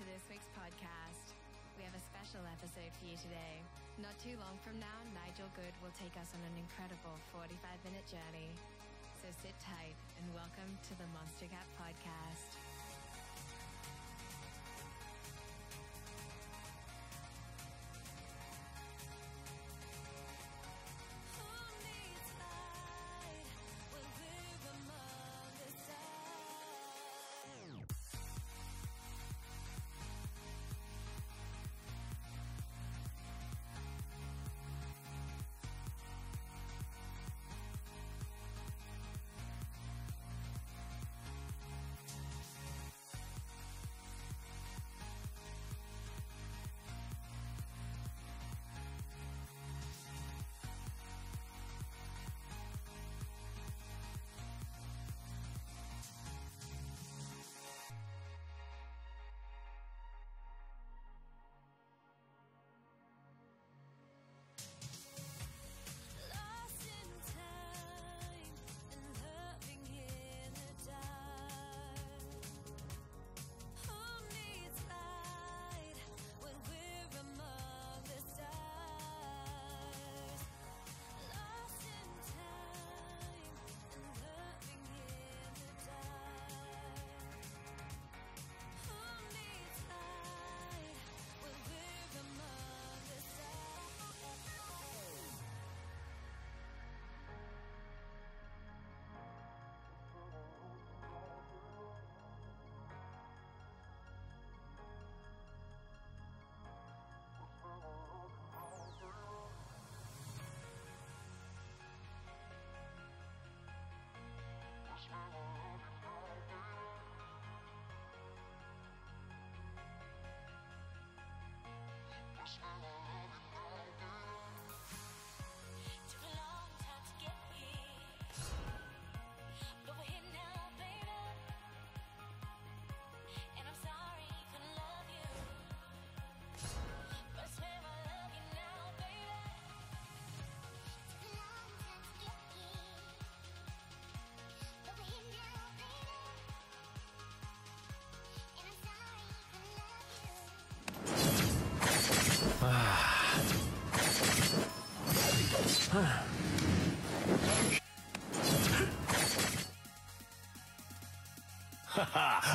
to this week's podcast. We have a special episode for you today. Not too long from now, Nigel Good will take us on an incredible 45-minute journey. So sit tight and welcome to the Monster Cat Podcast.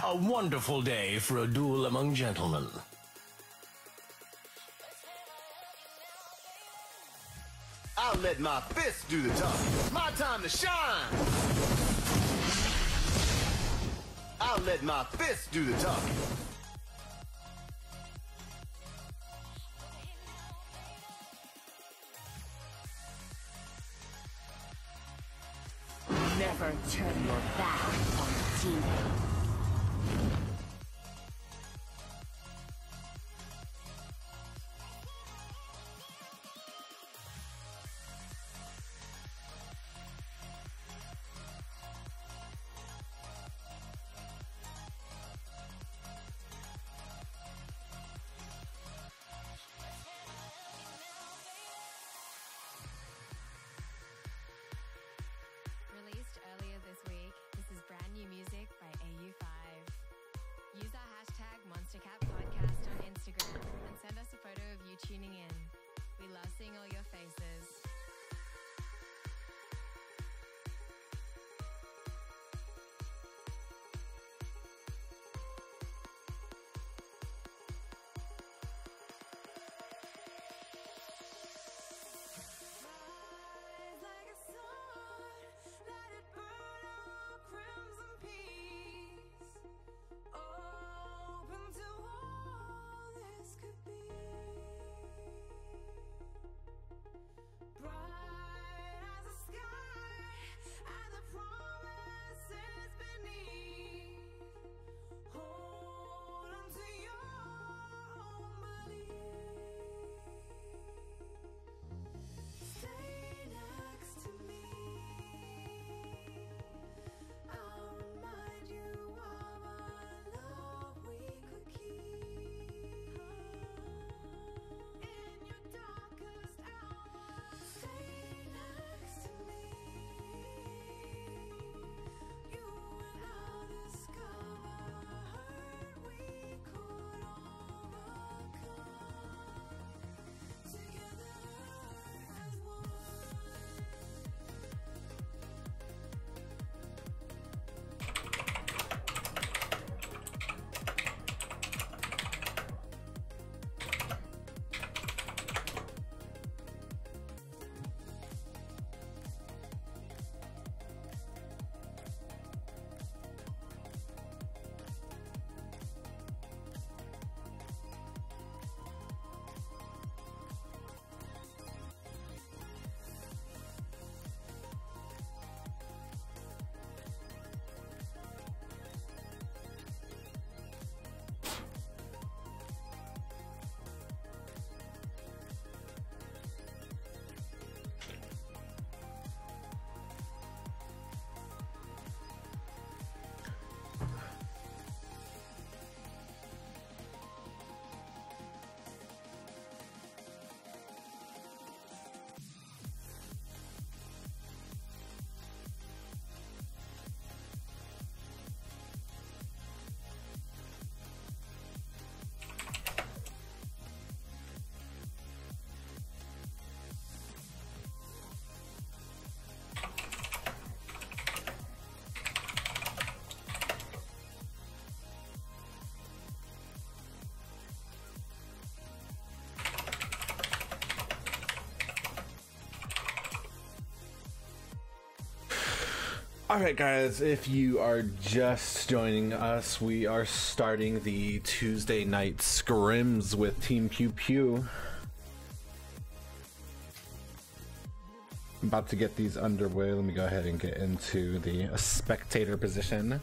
A wonderful day for a duel among gentlemen. I'll let my fist do the talking. My time to shine. I'll let my fist do the talking. Never turn your back on the team. Released earlier this week, this is brand new music by AU5. Use our hashtag MonsterCatPodcast on Instagram and send us a photo of you tuning in. We love seeing all your faces. Alright guys, if you are just joining us, we are starting the Tuesday night scrims with Team Pew Pew. I'm about to get these underway. Let me go ahead and get into the spectator position.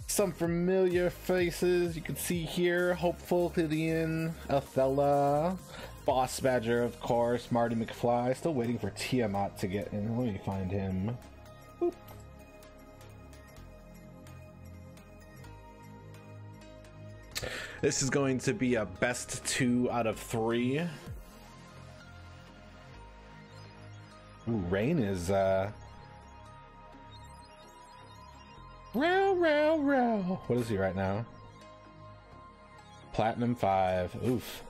Some familiar faces you can see here. Hopeful, Lydian, Athella, Boss Badger, of course, Marty McFly. Still waiting for Tiamat to get in. Let me find him. Boop. This is going to be a best 2 out of 3. Ooh, Rain is row. What is he right now? Platinum 5. Oof.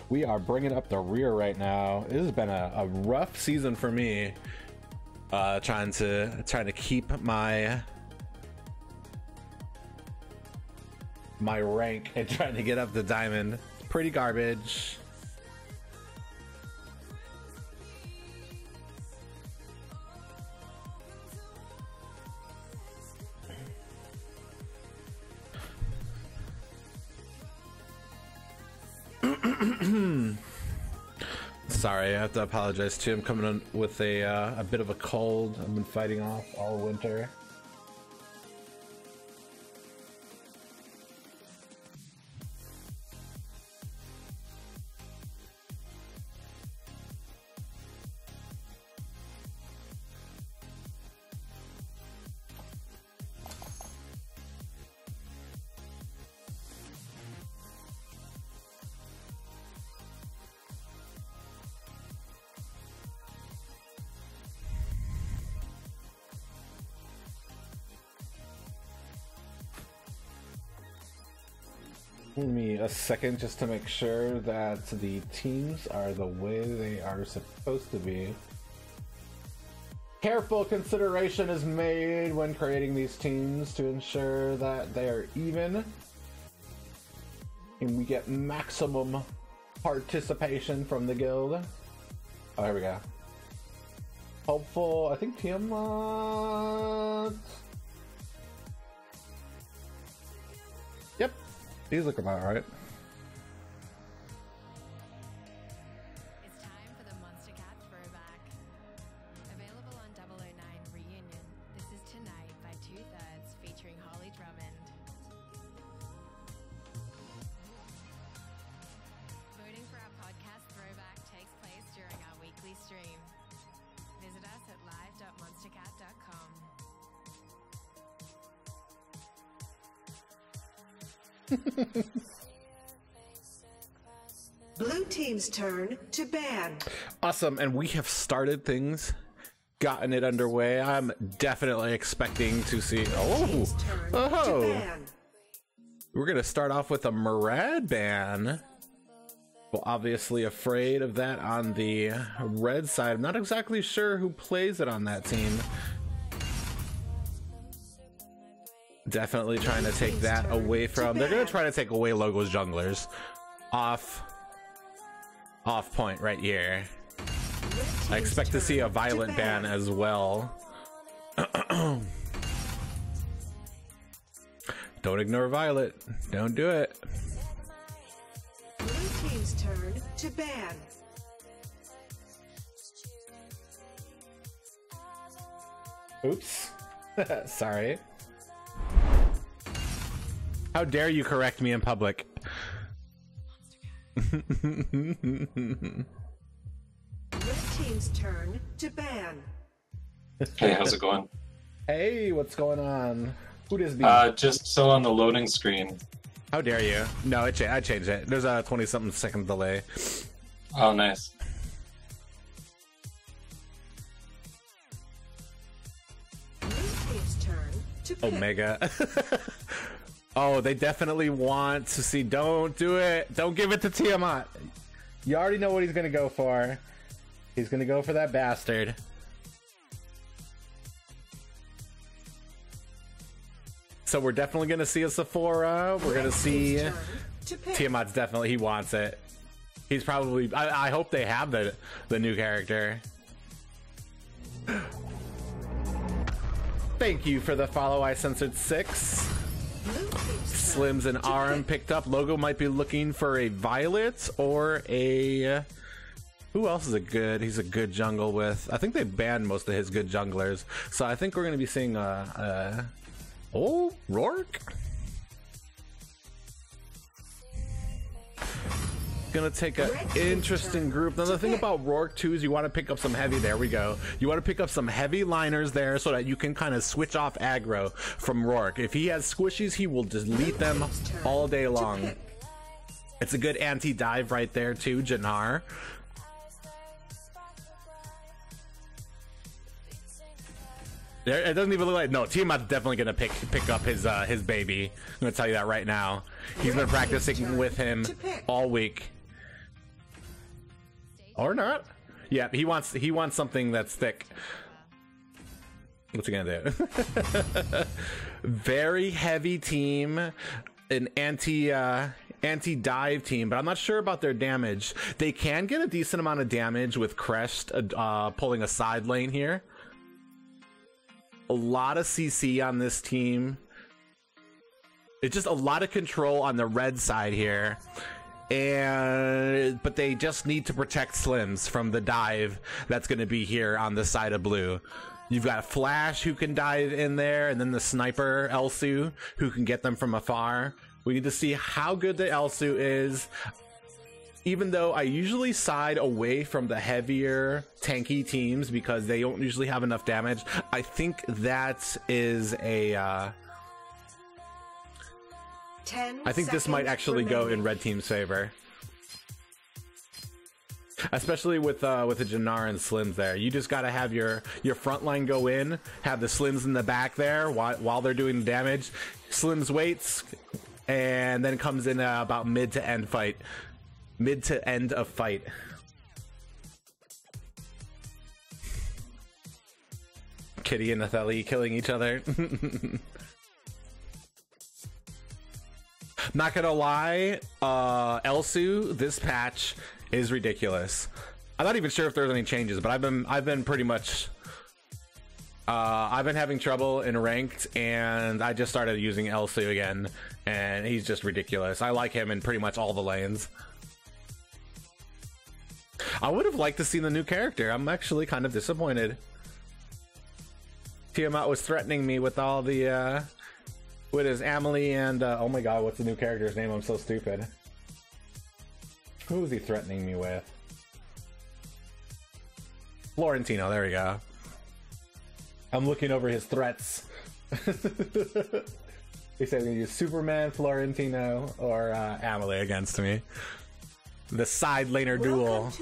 We are bringing up the rear right now. This has been a rough season for me. Trying to keep my rank and trying to get up the diamond. It's pretty garbage. Sorry, I have to apologize too. I'm coming in with a bit of a cold. I've been fighting off all winter. Give me a second just to make sure that the teams are the way they are supposed to be. Careful consideration is made when creating these teams to ensure that they are even and we get maximum participation from the guild. Oh, here we go. Hopeful, I think Tiamat. Yep. These look about right. It's time for the Monster Cat throwback. Available on 009 Reunion. This is Tonight by 2/3 featuring Holly Drummond. Voting for our podcast throwback takes place during our weekly stream. Visit us at live.monstercat.com. Blue team's turn to ban. Awesome, and we have started things, gotten it underway. I'm definitely expecting to see. We're gonna start off with a Murad ban. Well, obviously afraid of that on the red side. I'm not exactly sure who plays it on that team. Definitely trying to take that away from. They're gonna try to take away Logo's junglers. Off point right here. I expect to see a Violet ban as well. Don't ignore Violet. Don't do it. Blue team's turn to ban. Oops. Sorry. How dare you correct me in public? Blue team's turn to ban. Hey, how's it going? Hey, what's going on? Who does be? Just still on the loading screen. How dare you? No, I changed it. There's a 20-something second delay. Oh, nice. Blue team's turn to pick. Omega. Oh, they definitely want to see. Don't do it. Don't give it to Tiamat. You already know what he's gonna go for. He's gonna go for that bastard. So we're definitely gonna see a Sephora. We're gonna see Tiamat's definitely, he wants it. He's probably. I hope they have the new character. Thank you for the follow. I censored 6. Slims and Arm picked up. Logo might be looking for a Violet or a. Who else is he's a good jungle with? I think they banned most of his good junglers, so I think we're gonna be seeing Rourke. Gonna take an interesting group. Now the thing about Rourke too is you want to pick up some heavy. There we go. You want to pick up some heavy liners there so that you can kind of switch off aggro from Rourke. If he has squishies, he will delete them all day long. It's a good anti-dive right there too, Jannar. It doesn't even look like Tiamat's definitely gonna pick up his baby. I'm gonna tell you that right now. He's been practicing with him all week. Or not. Yeah, he wants something that's thick. What's he gonna do? Very heavy team, an anti-dive team, but I'm not sure about their damage. They can get a decent amount of damage with Crest pulling a side lane here. A lot of CC on this team. It's just a lot of control on the red side here. But they just need to protect Slims from the dive that's going to be here on the side of blue. You've got Flash who can dive in there, and then the sniper Elsu who can get them from afar. We need to see how good the Elsu is. Even though I usually side away from the heavier tanky teams because they don't usually have enough damage, I think that is a I think this might actually go in red team's favor, especially with the Jannar and Slims there. You just got to have your front line go in, have the Slims in the back there while they're doing damage. Slims waits and then comes in about mid to end of fight. Kitty and Atheli killing each other. Not gonna lie, Elsu, this patch is ridiculous. I'm not even sure if there's any changes, but I've been pretty much I've been having trouble in ranked, and I just started using Elsu again, and he's just ridiculous. I like him in pretty much all the lanes. I would have liked to see the new character. I'm actually kind of disappointed. Tiamat was threatening me with all the with his Amelie and oh my god, what's the new character's name? I'm so stupid. Who was he threatening me with? Florentino, there we go. I'm looking over his threats. He said he's gonna use Superman, Florentino, or Amelie against me. The side laner duel.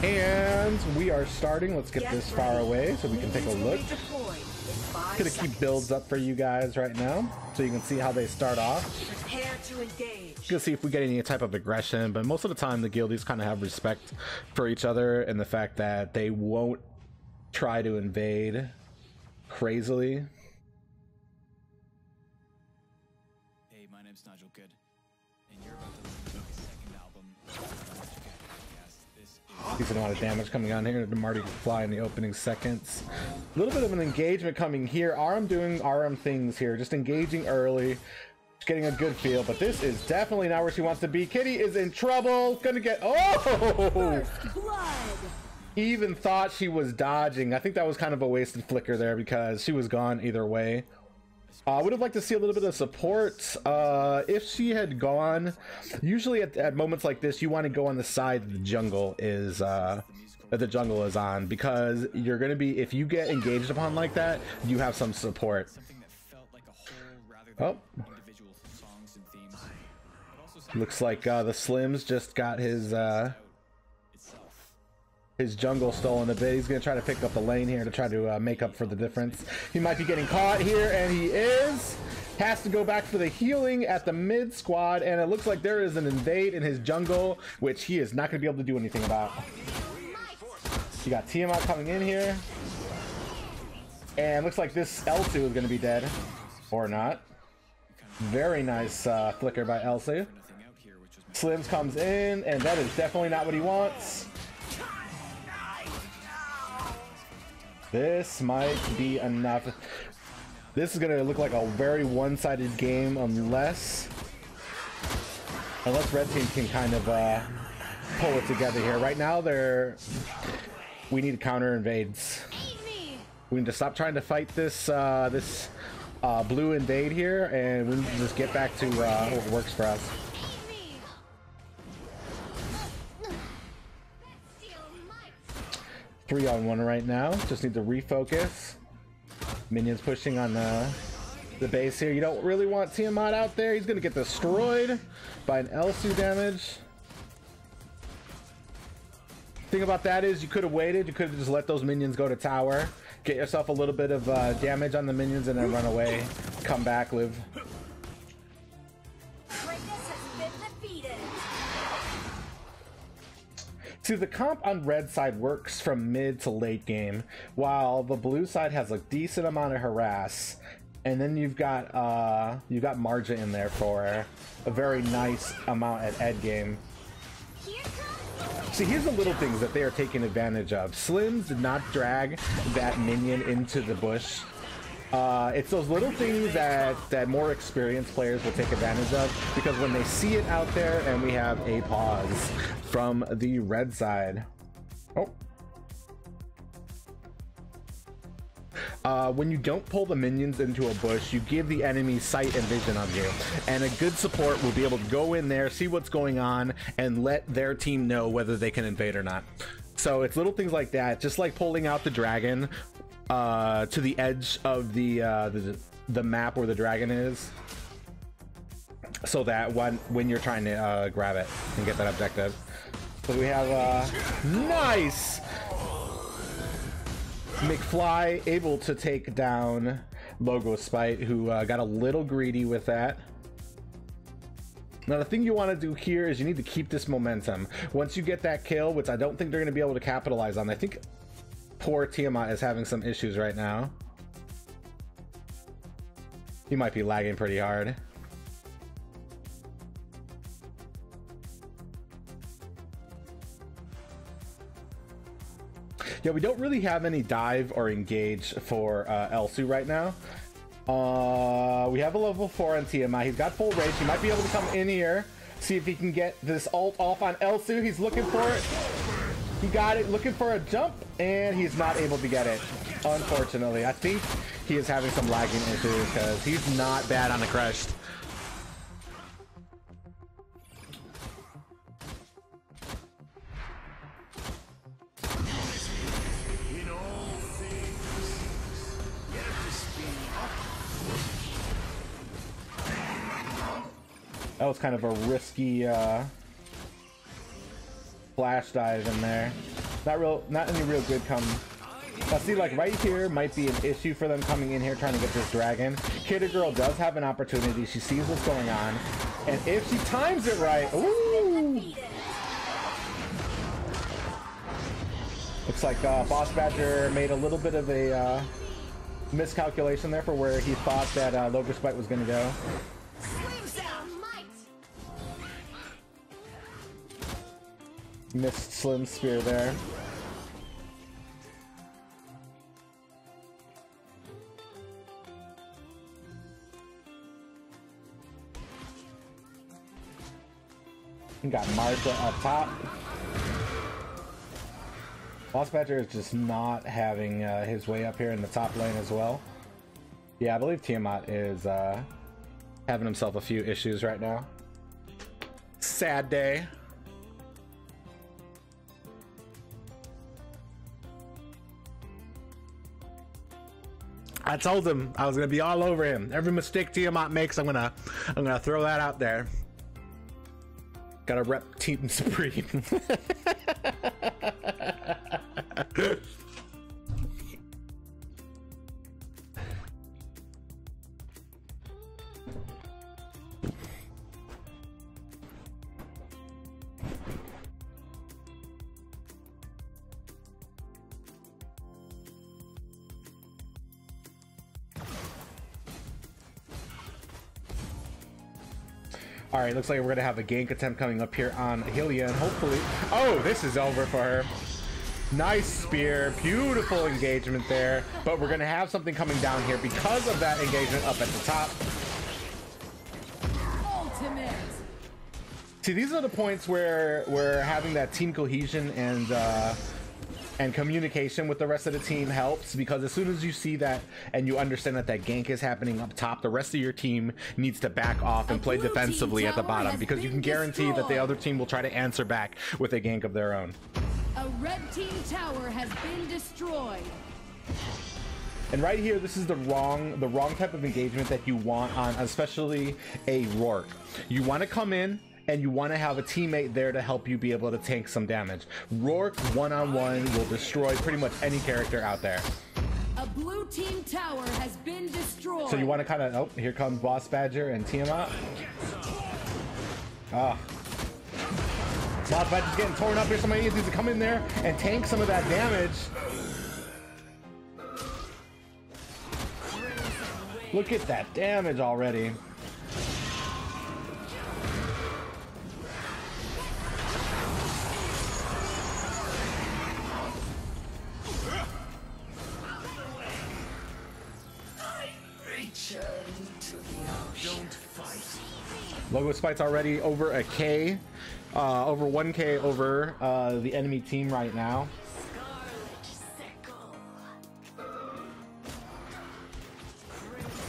And we are starting. Let's get this far away so we can take a look. Gonna keep builds up for you guys right now so you can see how they start off. Gonna see if we get any type of aggression, but most of the time the guildies kind of have respect for each other and the fact that they won't try to invade crazily. Hey, my name's Nigel Good, and you're about to listen to my second album. Decent amount of damage coming on here. The Marty can fly in the opening seconds. A little bit of an engagement coming here. RM doing RM things here, just engaging early, getting a good feel, but this is definitely not where she wants to be. Kitty is in trouble. Gonna get even thought she was dodging. I think that was kind of a wasted flicker there because she was gone either way. I would have liked to see a little bit of support. If she had gone, usually at moments like this, you want to go on the side that the jungle is on, because you're going to be, if you get engaged upon like that, you have some support. Oh, looks like the Slims just got his jungle stolen a bit. He's going to try to pick up the lane here to try to make up for the difference. He might be getting caught here, and he is. Has to go back for the healing at the mid squad, and it looks like there is an invade in his jungle, which he is not going to be able to do anything about. You got Tiamat coming in here, and looks like this Elsu is going to be dead, or not. Very nice flicker by Elsu. Slims comes in, and that is definitely not what he wants. This might be enough. This is gonna look like a very one-sided game unless Red Team can kind of pull it together here. Right now, we need to counter invades. We need to stop trying to fight this blue invade here, and we need to just get back to what works for us. 3-on-1 right now. Just need to refocus. Minions pushing on the base here. You don't really want Tiamat out there. He's gonna get destroyed by an Elsu damage. Thing about that is you could have waited. You could have just let those minions go to tower. Get yourself a little bit of damage on the minions and then run away. Come back, live. See, the comp on red side works from mid to late game, while the blue side has a decent amount of harass, and then you've got Marja in there for a very nice amount at end game. See, here's the little things that they are taking advantage of. Slims did not drag that minion into the bush. It's those little things that more experienced players will take advantage of, because when they see it out there, and we have a pause from the red side. When you don't pull the minions into a bush, you give the enemy sight and vision of you, and a good support will be able to go in there, see what's going on, and let their team know whether they can invade or not. So it's little things like that, just like pulling out the dragon to the edge of the map where the dragon is, so that when you're trying to grab it and get that objective. So we have nice McFly able to take down Logo Spite, who got a little greedy with that. Now the thing you want to do here is you need to keep this momentum. Once you get that kill, which I don't think they're going to be able to capitalize on. I think poor Tiamat is having some issues right now. He might be lagging pretty hard. Yeah, we don't really have any dive or engage for Elsu right now. We have a level 4 on Tiamat. He's got full rage. He might be able to come in here, see if he can get this ult off on Elsu. He's looking for it. He got it, looking for a jump, and he's not able to get it, unfortunately. I think he is having some lagging issues because he's not bad on the crushed. That was kind of a risky flash dive in there. Not any real good come. Now see, like right here might be an issue for them coming in here trying to get this dragon. Kidder Girl does have an opportunity. She sees what's going on, and if she times it right, ooh! Looks like Boss Badger made a little bit of a miscalculation there for where he thought that Logo Spite was going to go. Missed Slim Spear there. We got Marja up top. Boss Badger is just not having his way up here in the top lane as well. Yeah, I believe Tiamat is having himself a few issues right now. Sad day. I told him I was gonna be all over him. Every mistake Tiamat makes, I'm gonna throw that out there. Gotta rep Team Supreme. All right, looks like we're gonna have a gank attempt coming up here on Hylian. Hopefully, oh, this is over for her. Nice spear, beautiful engagement there, but we're gonna have something coming down here because of that engagement up at the top. Ultimate. See, these are the points where we're having that team cohesion and communication with the rest of the team helps, because as soon as you see that and you understand that that gank is happening up top, the rest of your team needs to back off and play defensively at the bottom, because you can guarantee that the other team will try to answer back with a gank of their own. A red team tower has been destroyed. And right here, this is the wrong type of engagement that you want on especially a Rourke. You want to come in and you want to have a teammate there to help you be able to tank some damage. Rourke one-on-one will destroy pretty much any character out there. A blue team tower has been destroyed. So you want to kind of, oh, here comes Boss Badger and Tiamat. Ah. Boss Badger's getting torn up here. Somebody needs to come in there and tank some of that damage. Look at that damage already. Logo Spite's already over a K, over 1K over the enemy team right now.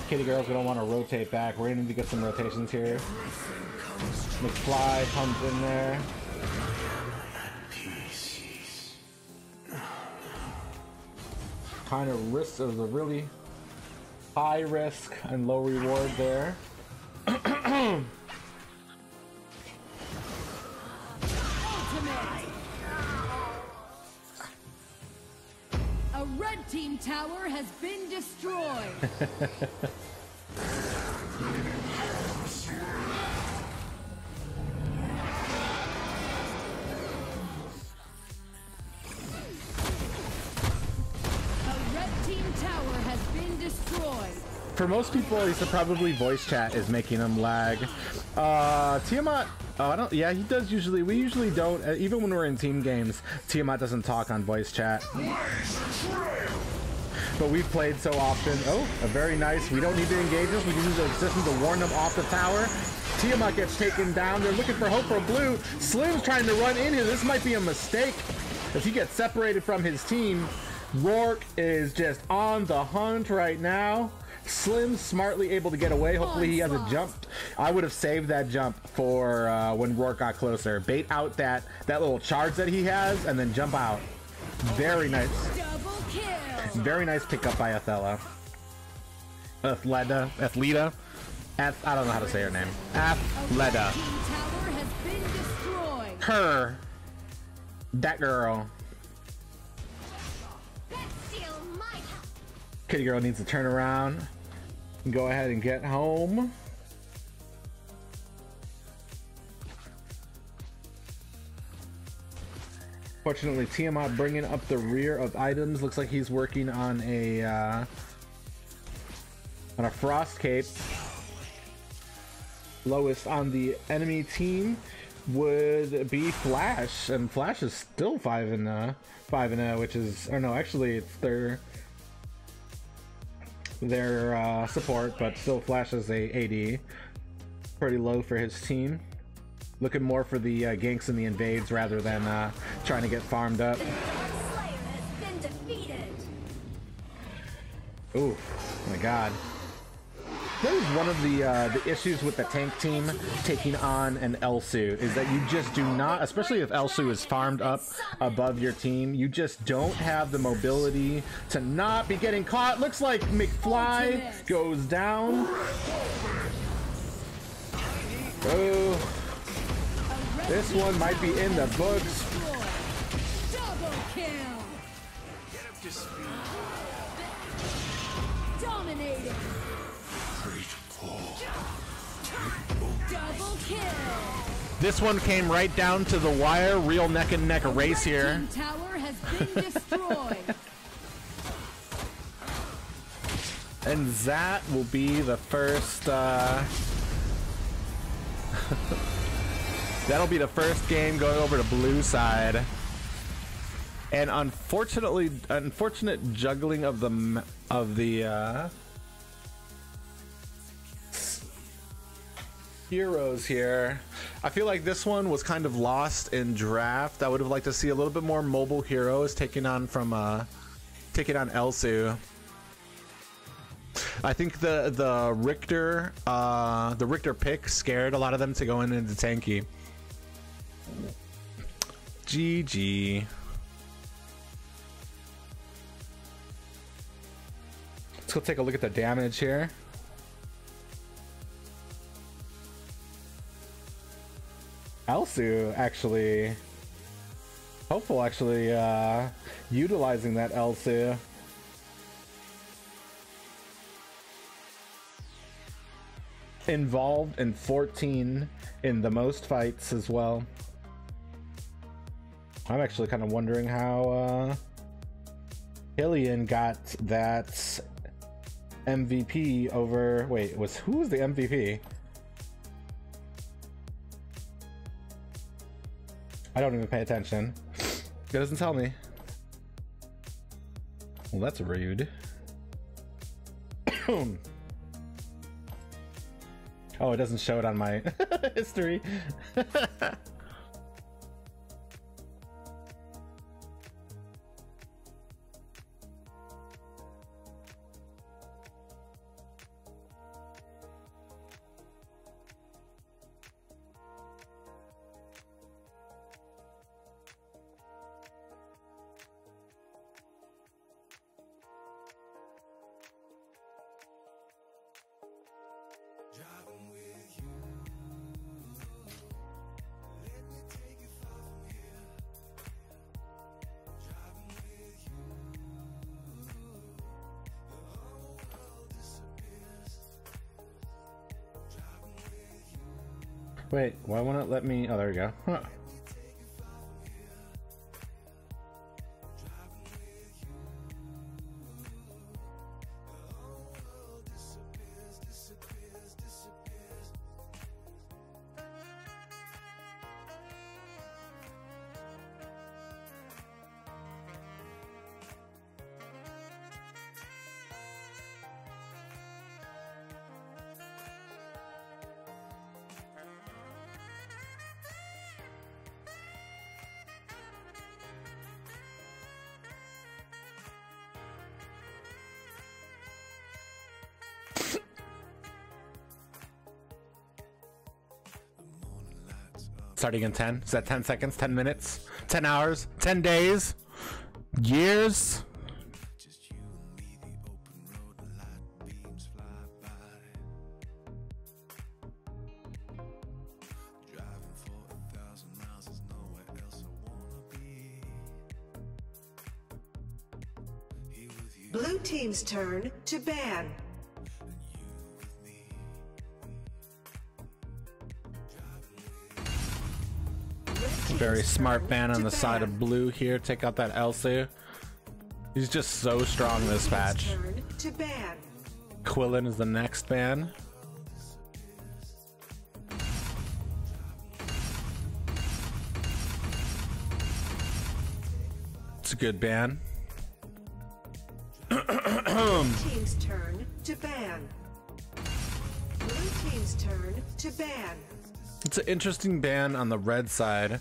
Kitty Girl's gonna want to rotate back. We're gonna need to get some rotations here. McFly comes in there. Kind of risk, there's a really high risk and low reward there. A red team tower has been destroyed. For most people, it's probably voice chat is making them lag. Tiamat, I don't. Yeah, he does usually. We usually don't. Even when we're in team games, Tiamat doesn't talk on voice chat. But we've played so often. Oh, a very nice. We don't need to engage us. We can use the system to warn them off the tower. Tiamat gets taken down. They're looking for hope for blue. Slim's trying to run in here. This might be a mistake if he gets separated from his team. Rourke is just on the hunt right now. Slim smartly able to get away. Hopefully he has a jump. I would have saved that jump for when Rourke got closer. Bait out that little charge that he has and then jump out. Very nice. Very nice pickup by Athela. Athleta. I don't know how to say her name. Athleta. Her. That girl. Kitty Girl needs to turn around and go ahead and get home. Fortunately, Tiamat bringing up the rear of items. Looks like he's working on a frost cape. Lowest on the enemy team would be Flash, and Flash is still 5-0, which is, or no, actually it's their support, but still Flash is a AD. Pretty low for his team. Looking more for the ganks and the invades rather than trying to get farmed up. Ooh, my god. That is one of the issues with the tank team taking on an Elsu, is that you just do not, especially if Elsu is farmed up above your team, you just don't have the mobility to not be getting caught. Looks like McFly goes down. Oh, this one might be in the books. Double kill. Dominating. Double kill. This one came right down to the wire. Real neck and neck race here. The tower has been destroyed. And that will be the first That'll be the first game going over to blue side. And unfortunate juggling of the heroes here. I feel like this one was kind of lost in draft. I would have liked to see a little bit more mobile heroes taking on Elsu. I think the Richter pick scared a lot of them to go into tanky. GG. Let's go take a look at the damage here. Elsu actually, hopeful actually utilizing that Elsu. Involved in 14 in the most fights as well. I'm actually kind of wondering how Hillian got that MVP over. Wait, who was the MVP? I don't even pay attention. It doesn't tell me. Well, that's rude. Oh, it doesn't show it on my history. Wait, why won't it let me? Oh, there we go. Huh. Starting in 10. Is that 10 seconds? 10 minutes? 10 hours? 10 days? Years? Blue team's turn to ban. Very smart ban on the side of blue here. Take out that Elsu. He's just so strong this patch. Quillen is the next ban. It's a good ban. Team's turn to ban. Blue team's turn to ban. It's an interesting ban on the red side.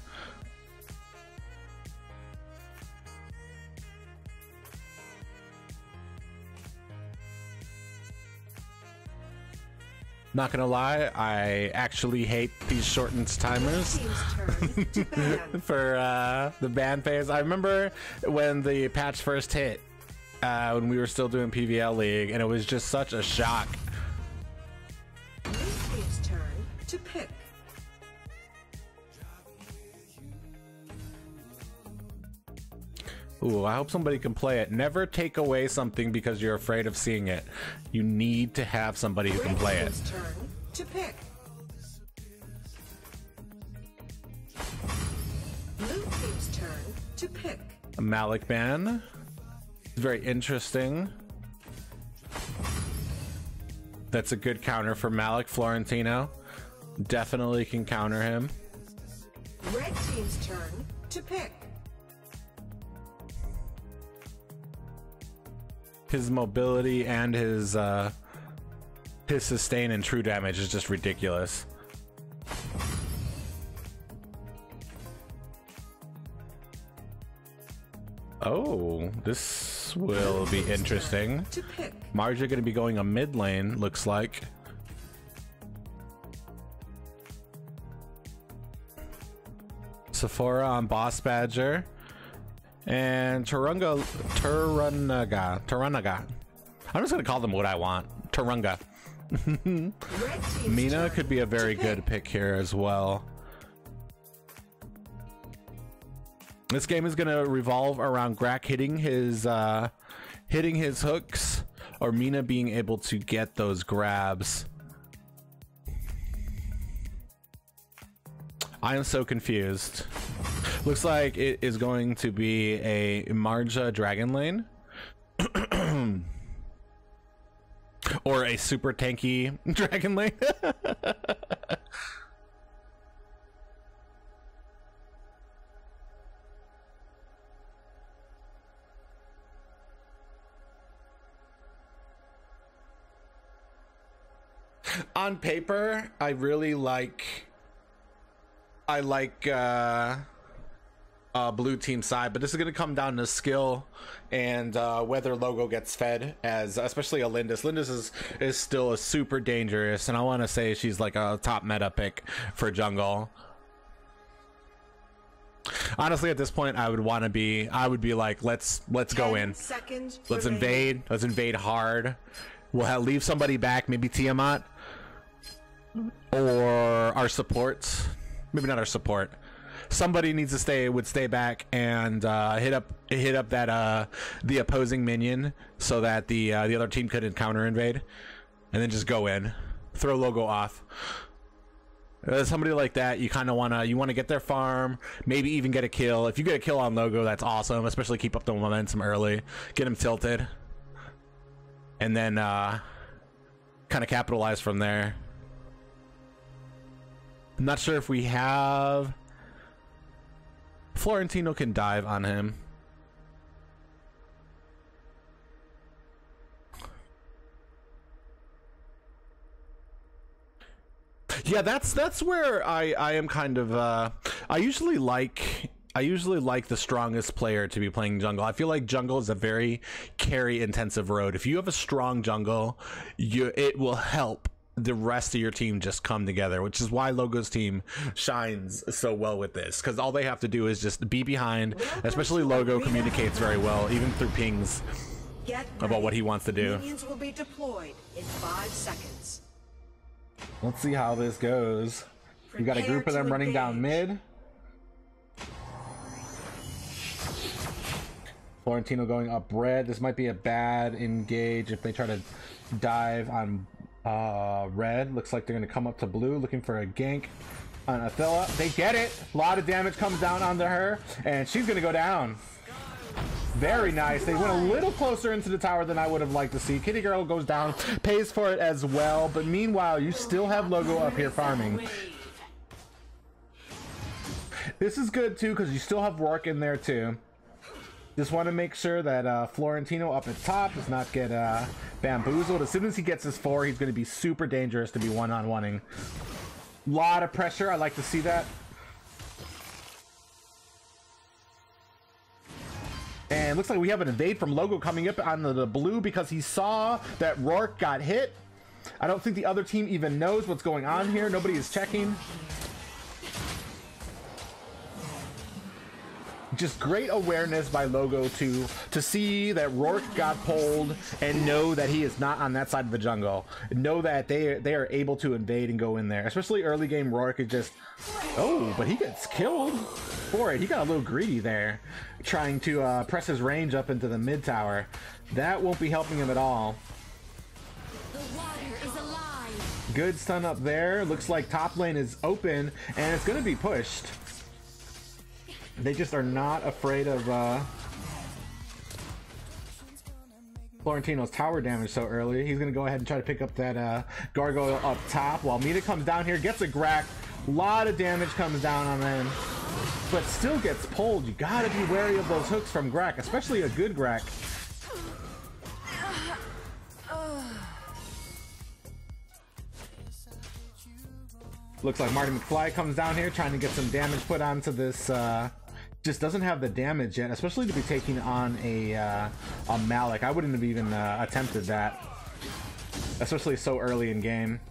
Not gonna lie, I actually hate these shortened timers for the ban phase. I remember when the patch first hit, when we were still doing PVL League, and it was just such a shock. Blue team's turn to pick. Ooh, I hope somebody can play it. Never take away something because you're afraid of seeing it. You need to have somebody who can play it. Turn to pick. Blue team's turn to pick. A Malik ban. It's very interesting. That's a good counter for Malik Florentino. definitely can counter him. Red team's turn to pick. His mobility and his sustain and true damage is just ridiculous. Oh, this will be interesting. Marja going to be going a mid lane, looks like. Sephora on Boss Badger. And Turunga. I'm just going to call them what I want. Turunga. Mina could be a very good pick here as well. This game is going to revolve around Grak hitting his hooks, or Mina being able to get those grabs. I am so confused. Looks like it is going to be a Marja Dragon Lane. Or a super tanky Dragon Lane. On paper, I really like blue team side, but this is going to come down to skill and whether Logo gets fed, as especially a Lindis. Lindis is still a super dangerous, and I want to say she's like a top meta pick for jungle. Honestly, at this point, I would be like, let's go in. Let's invade hard. We'll leave somebody back, maybe Tiamat or our supports. Maybe not our support. Somebody needs to stay back and hit up that the opposing minion so that the other team couldn't counter invade, and then just go in, throw Logo off. Somebody like that, you kind of wanna get their farm, maybe even get a kill. If you get a kill on Logo, that's awesome. Especially keep up the momentum early, get him tilted, and then kind of capitalize from there. I'm not sure if we have. Florentino can dive on him. Yeah, that's where I am kind of I usually like the strongest player to be playing jungle. I feel like jungle is a very carry intensive road. If you have a strong jungle, it will help the rest of your team just come together, which is why Logo's team shines so well with this, because all they have to do is just be behind. Especially Logo communicates very well, even through pings, about what he wants to do. Minions will be deployed in 5 seconds. Let's see how this goes. We got a group of them running down mid. Florentino going up red. This might be a bad engage if they try to dive on red. Looks like they're going to come up to blue looking for a gank on Athela. They get it. A lot of damage comes down onto her, and she's going to go down. Very nice. They went a little closer into the tower than I would have liked to see. Kitty Girl goes down, pays for it as well, but meanwhile, you still have Logo up here farming. This is good too, because you still have Rourke in there too. Just want to make sure that Florentino up at top does not get bamboozled. As soon as he gets his 4, he's going to be super dangerous to be one-on-oneing. Lot of pressure. I like to see that. And looks like we have an invade from Logo coming up on the blue because he saw that Rourke got hit. I don't think the other team even knows what's going on here. Nobody is checking. Just great awareness by Logo to see that Rourke got pulled and know that he is not on that side of the jungle. Know that they are able to invade and go in there. Especially early game Rourke is just, oh, but he gets killed for it. He got a little greedy there, trying to press his range up into the mid tower. That won't be helping him at all. Good stun up there. Looks like top lane is open and it's going to be pushed. They just are not afraid of Florentino's tower damage so early. He's going to go ahead and try to pick up that gargoyle up top while Mina comes down here, gets a Grack. A lot of damage comes down on him, but still gets pulled. You got to be wary of those hooks from Grack, especially a good Grack. Looks like Marty McFly comes down here trying to get some damage put onto this. Just doesn't have the damage yet, especially to be taking on a Malik. I wouldn't have even attempted that, especially so early in game.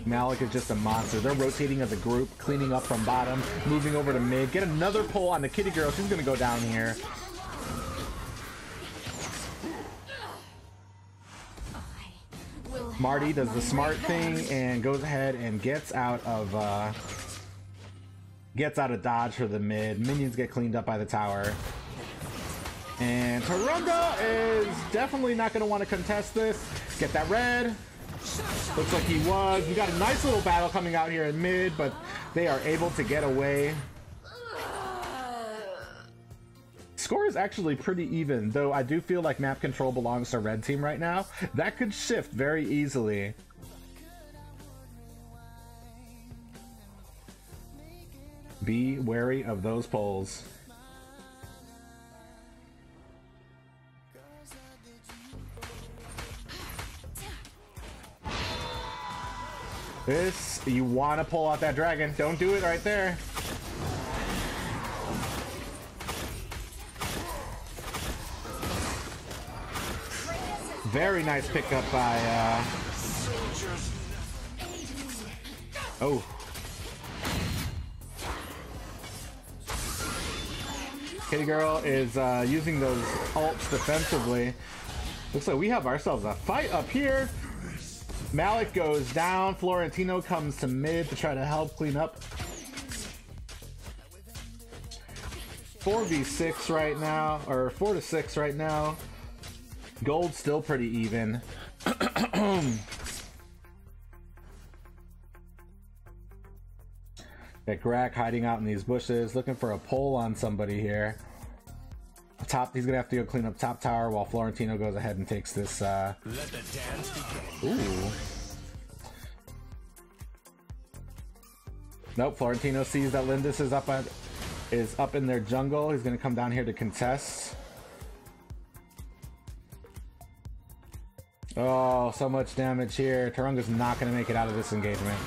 Malik is just a monster. They're rotating as a group, cleaning up from bottom, moving over to mid. Get another pull on the kitty girl. She's gonna go down here. Marty does the smart thing and goes ahead and gets out of dodge for the mid. Minions get cleaned up by the tower. And Turunga is definitely not going to want to contest this. Get that red. Looks like he was. We got a nice little battle coming out here in mid, but they are able to get away. Score is actually pretty even, though I do feel like map control belongs to red team right now. That could shift very easily. Be wary of those pulls. This, you want to pull out that dragon. Don't do it right there. Very nice pickup by, oh. Kitty Girl is using those ults defensively. Looks like we have ourselves a fight up here. Malik goes down. Florentino comes to mid to try to help clean up. 4v6 right now, or 4 to 6 right now. Gold's still pretty even. Got Grack hiding out in these bushes, looking for a pull on somebody here. Top, he's gonna have to go clean up top tower while Florentino goes ahead and takes this. Let the dance begin. Ooh. Nope. Florentino sees that Lindis is up in their jungle. He's gonna come down here to contest. Oh, so much damage here. Turunga's not going to make it out of this engagement.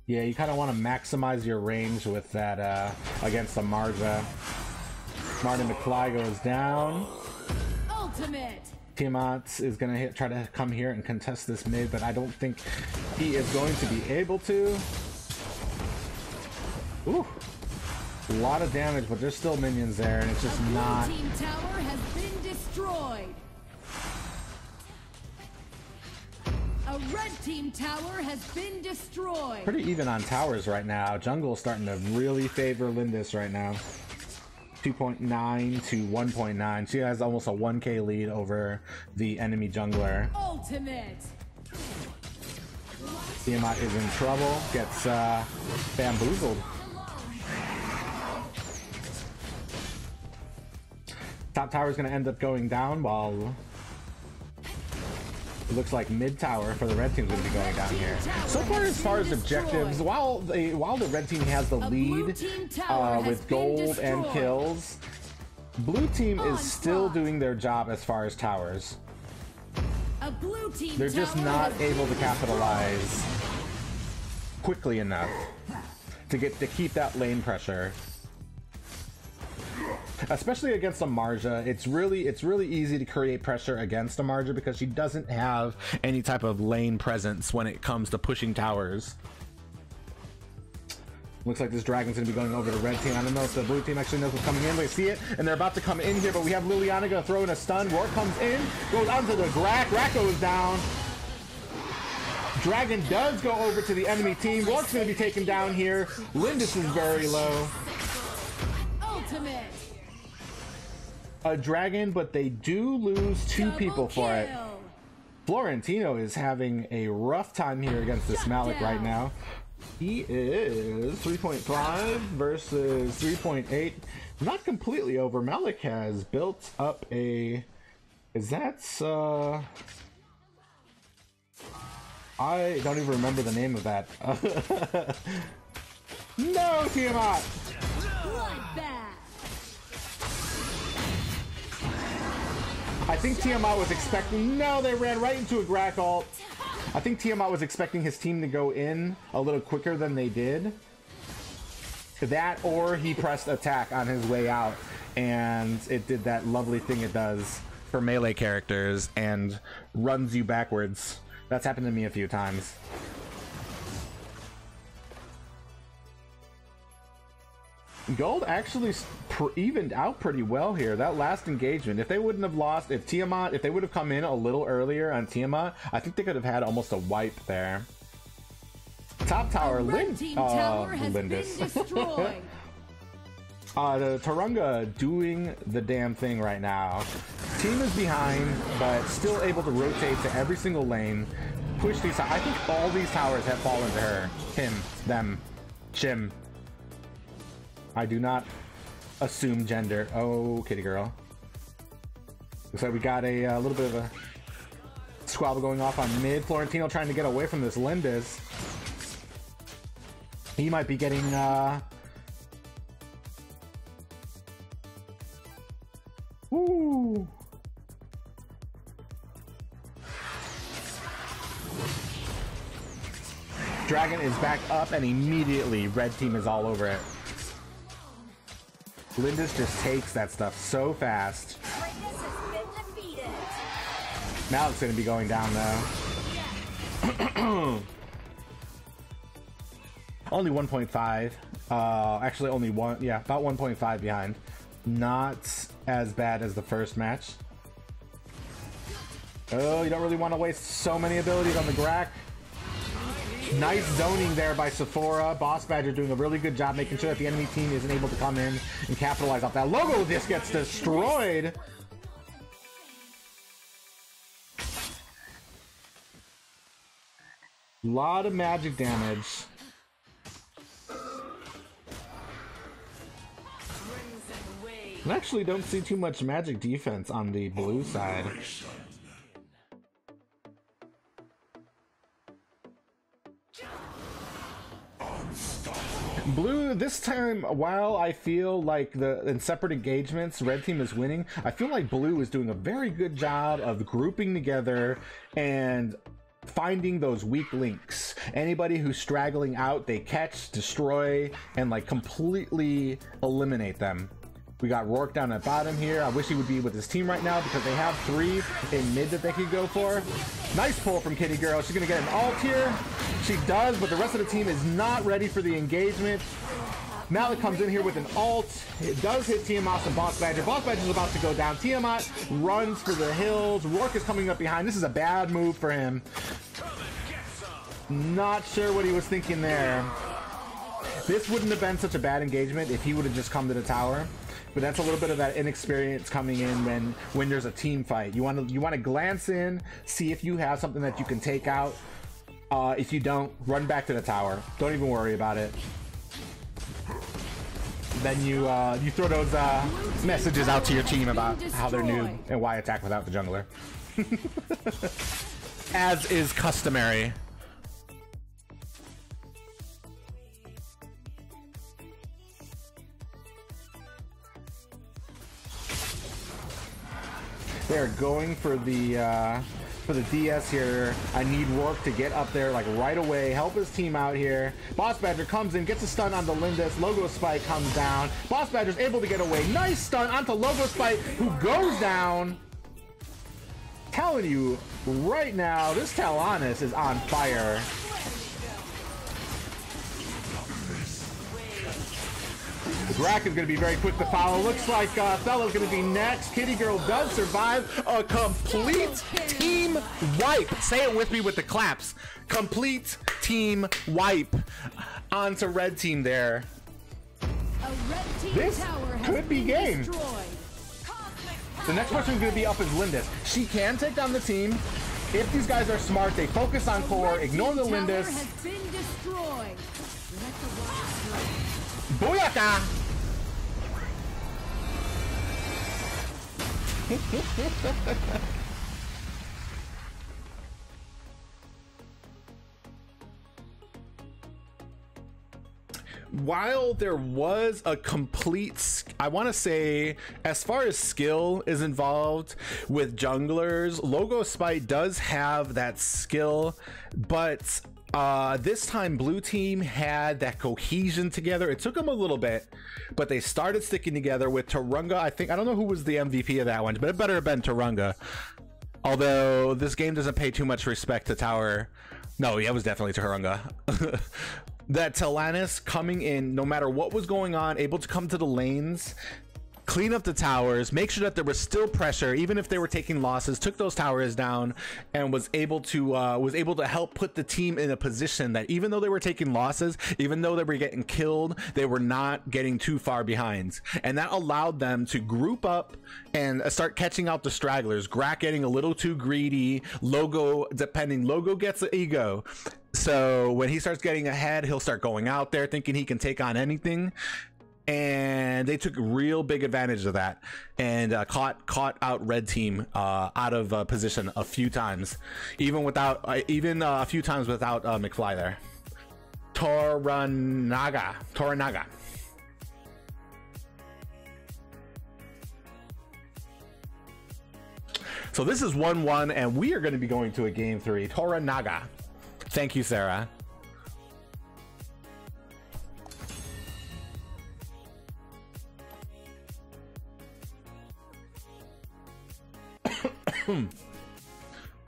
Yeah, you kind of want to maximize your range with that against the Marja. Marty McFly goes down. Ultimate. Tiamat is going to try to come here and contest this mid, but I don't think he is going to be able to. Ooh, a lot of damage, but there's still minions there, and it's just not. The team tower has been destroyed. A red team tower has been destroyed. Pretty even on towers right now. Jungle's starting to really favor Lindis right now. 2.9 to 1.9. She has almost a 1k lead over the enemy jungler. Ultimate. Tiamat is in trouble. Gets bamboozled. Top tower is going to end up going down, while it looks like mid tower for the red team is going to be going down here. So far as objectives, while the red team has the lead with gold and kills, blue team is still doing their job as far as towers. They're just not able to capitalize quickly enough to keep that lane pressure. Especially against a Marja, it's really easy to create pressure against a Marja because she doesn't have any type of lane presence when it comes to pushing towers. Looks like this dragon's gonna be going over to red team. I don't know if the blue team actually knows what's coming in. They see it, and they're about to come in here, but we have Liliana gonna throw in a stun. Rourke comes in, goes onto the Grack. Grack goes down. Dragon does go over to the enemy team. Rourke's gonna be taken down here. Lindis is very low. Ultimate. A dragon, but they do lose two people for it. Florentino is having a rough time here against this Malik right now. He is 3.5 versus 3.8. Not completely over. Malik has built up a... Is that... I don't even remember the name of that. No, Tiamat! I think Tiamat was expecting... No, they ran right into a Grak ult. I think Tiamat was expecting his team to go in a little quicker than they did. That, or he pressed attack on his way out, and it did that lovely thing it does for melee characters and runs you backwards. That's happened to me a few times. Gold actually evened out pretty well here. That last engagement, if they wouldn't have lost, if they would have come in a little earlier on Tiamat, I think they could have had almost a wipe there. Top tower, Lindis. The Tarunga doing the damn thing right now. Team is behind, but still able to rotate to every single lane. Push these. I think all these towers have fallen to her. Him, them, Chim. I do not assume gender. Oh, kitty girl. Looks like we got a little bit of a squabble going off on mid. Florentino trying to get away from this Lindis. He might be getting Ooh. Dragon is back up, and immediately red team is all over it. Lindis just takes that stuff so fast. Now it's going to be going down though. Only 1.5. Actually only one. Yeah, about 1.5 behind. Not as bad as the first match. Oh, you don't really want to waste so many abilities on the Grak. Nice zoning there by Sephora. Boss Badger doing a really good job making sure that the enemy team isn't able to come in and capitalize off that. Logo just gets destroyed. A lot of magic damage. I actually don't see too much magic defense on the blue side. Blue, this time, while I feel like in separate engagements, red team is winning, I feel like blue is doing a very good job of grouping together and finding those weak links. Anybody who's straggling out, they catch, destroy, and like completely eliminate them. We got Rourke down at bottom here. I wish he would be with his team right now because they have 3 in mid that they could go for. Nice pull from Kitty Girl. She's going to get an ult here. She does, but the rest of the team is not ready for the engagement. Malik comes in here with an ult. It does hit Tiamat and Boss Badger. Boss Badger is about to go down. Tiamat runs for the hills. Rourke is coming up behind. This is a bad move for him. Not sure what he was thinking there. This wouldn't have been such a bad engagement if he would have just come to the tower. But that's a little bit of that inexperience coming in when there's a team fight. You want to glance in, see if you have something that you can take out. If you don't, run back to the tower. Don't even worry about it. Then you throw those messages out to your team about how they're noob and why attack without the jungler. As is customary. They're going for the DS here. I need Rourke to get up there like right away, help his team out here. Boss Badger comes in, gets a stun onto Lindis. Logo Spike comes down. Boss Badger's able to get away. Nice stun onto Logo Spike, who goes down. Telling you right now, this Talanis is on fire. Grak is going to be very quick to follow. Looks like Fella's going to be next. Kitty Girl does survive a complete team wipe. Say it with me with the claps. Complete team wipe onto red team there. This could be game. The next person is going to be up is Lindis. She can take down the team. If these guys are smart, they focus on core, ignore the Lindis. Has been destroyed. Let the watch Booyaka! While there was a complete, I want to say, as far as skill is involved with junglers, Logo Spite does have that skill, but this time blue team had that cohesion together. It took them a little bit, but they started sticking together with Turunga. I don't know who was the MVP of that one, but it better have been Turunga. Although this game doesn't pay too much respect to Tower. No, yeah, it was definitely Turunga. That Talanis coming in, no matter what was going on, able to come to the lanes, clean up the towers, make sure that there was still pressure, even if they were taking losses, took those towers down, and was able to help put the team in a position that even though they were taking losses, even though they were getting killed, they were not getting too far behind, and that allowed them to group up and start catching out the stragglers. Grak getting a little too greedy, Logo gets the ego. So when he starts getting ahead, he'll start going out there thinking he can take on anything. And they took real big advantage of that and caught out red team out of position a few times, even a few times without McFly there. Toranaga. So this is 1-1, and we are going to be going to a game 3. Toranaga. Thank you, Sarah.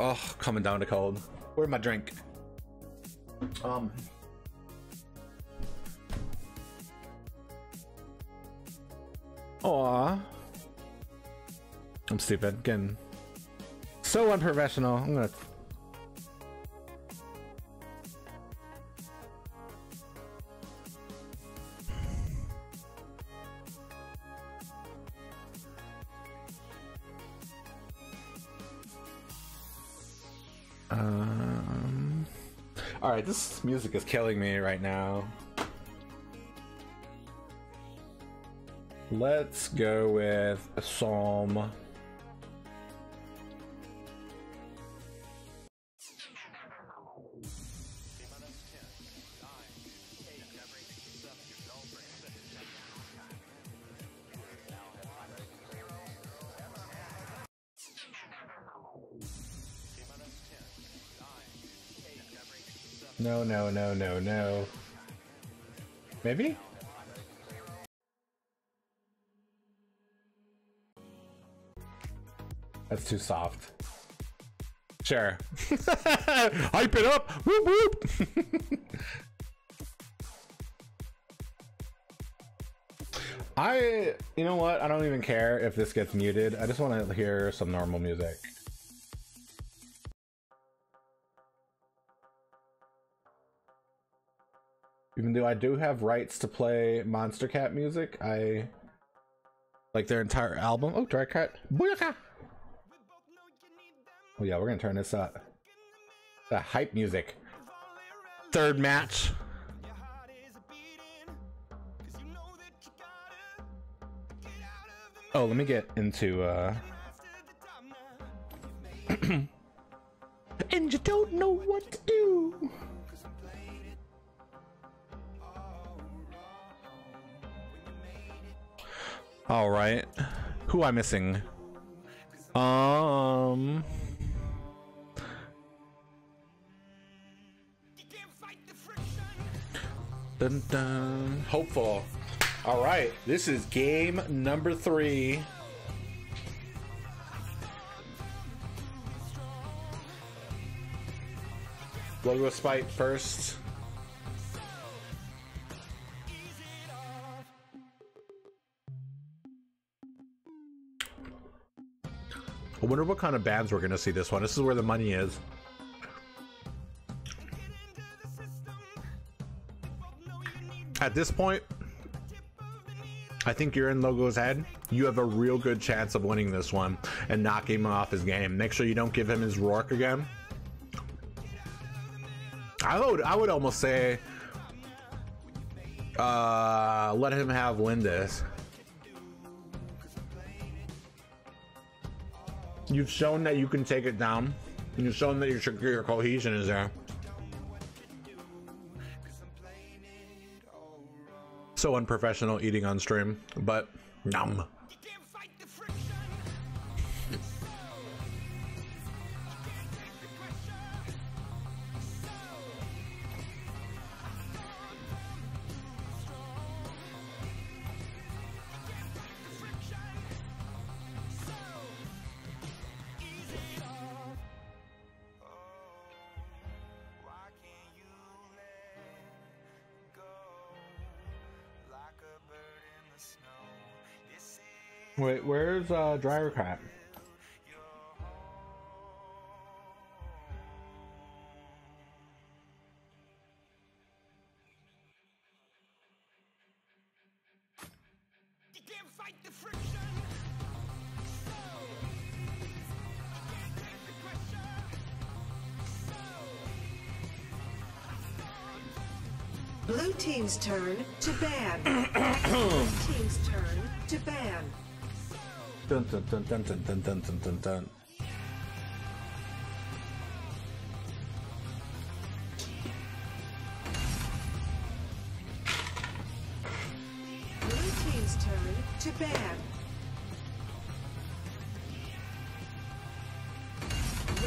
Oh, coming down to cold. Where's my drink? Aw. I'm stupid. Again. So unprofessional. I'm gonna... All right, this music is killing me right now. Let's go with a psalm. No, no, no, no, no. Maybe? That's too soft. Sure. Hype it up! Whoop whoop! You know what? I don't even care if this gets muted. I just want to hear some normal music. Even though I do have rights to play Monster Cat music, I like their entire album. Oh, Dry Cat. Booyaka! Oh yeah, we're gonna turn this up. The hype music. Third match. Oh, let me get into and you don't know what to do. All right, who am I missing? Dun, dun. Hopeful. All right, this is game number 3. Logo Spite first. I wonder what kind of bands we're gonna see this one. This is where the money is. At this point, I think you're in Logo's head. You have a real good chance of winning this one and knocking him off his game. Make sure you don't give him his Rourke again. I would almost say let him have Lindis. You've shown that you can take it down. You've shown that your cohesion is there. So unprofessional eating on stream, but numb. Wait, where's Dryer Cat? Blue team's turn to ban. Blue team's turn to ban. Dun dun dun dun dun dun dun dun dun dun. Blue team's turn to ban.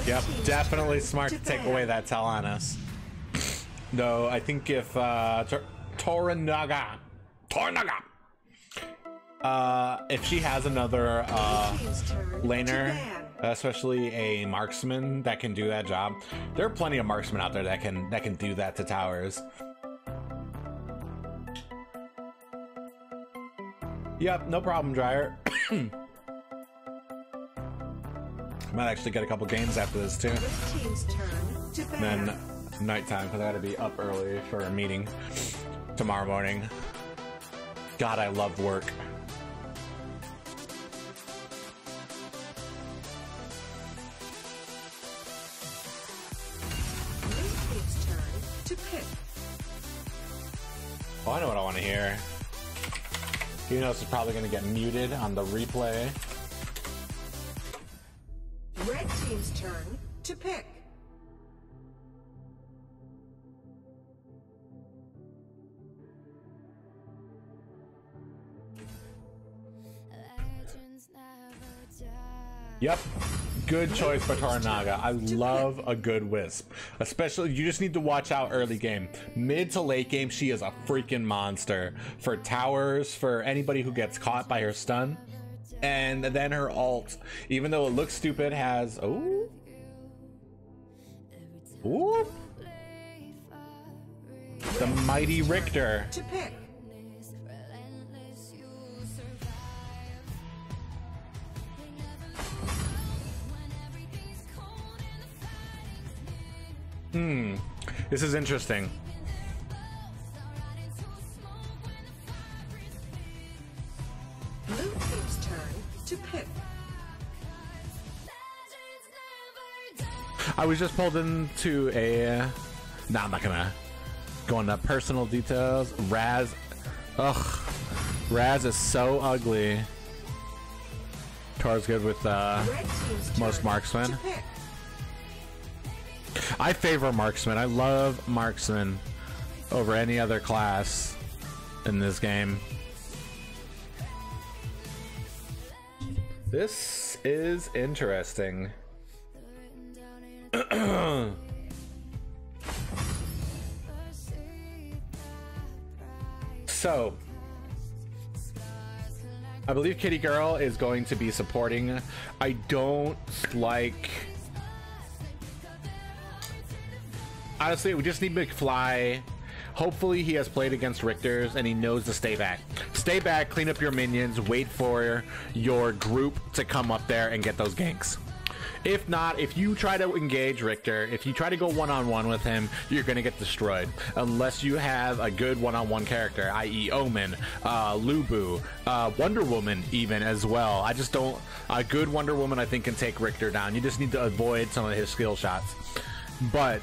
Yep, definitely smart to take away that Talanis. No, I think if Toranaga, if she has another laner, especially a marksman that can do that job, there are plenty of marksmen out there that can do that to towers. Yep, no problem, Dryer. Might actually get a couple games after this too. And then nighttime, because I gotta be up early for a meeting tomorrow morning. God, I love work. Oh, I know what I want to hear. You know, this is probably going to get muted on the replay. Red team's turn to pick. Yep. Good choice by Toranaga. I love a good Wisp. Especially, you just need to watch out early game. Mid to late game, she is a freaking monster. For towers, for anybody who gets caught by her stun. And then her ult, even though it looks stupid, has... Oh. Ooh. The mighty Richter. To pick. This is interesting. Blue team's turn to pick. I was just pulled into a... Nah, I'm not gonna go into personal details. Raz... Ugh. Raz is so ugly. Tor's good with most marksmen. I favor marksman. I love marksman over any other class in this game. This is interesting. So, I believe Kitty Girl is going to be supporting. I don't like... Honestly, we just need McFly. Hopefully he has played against Richters and he knows to stay back. Stay back, clean up your minions, wait for your group to come up there and get those ganks. If not, if you try to engage Richter, if you try to go one-on-one with him, you're going to get destroyed. Unless you have a good one-on-one character, i.e. Omen, Lubu, Wonder Woman even as well. I just don't... A good Wonder Woman, I think, can take Richter down. You just need to avoid some of his skill shots. But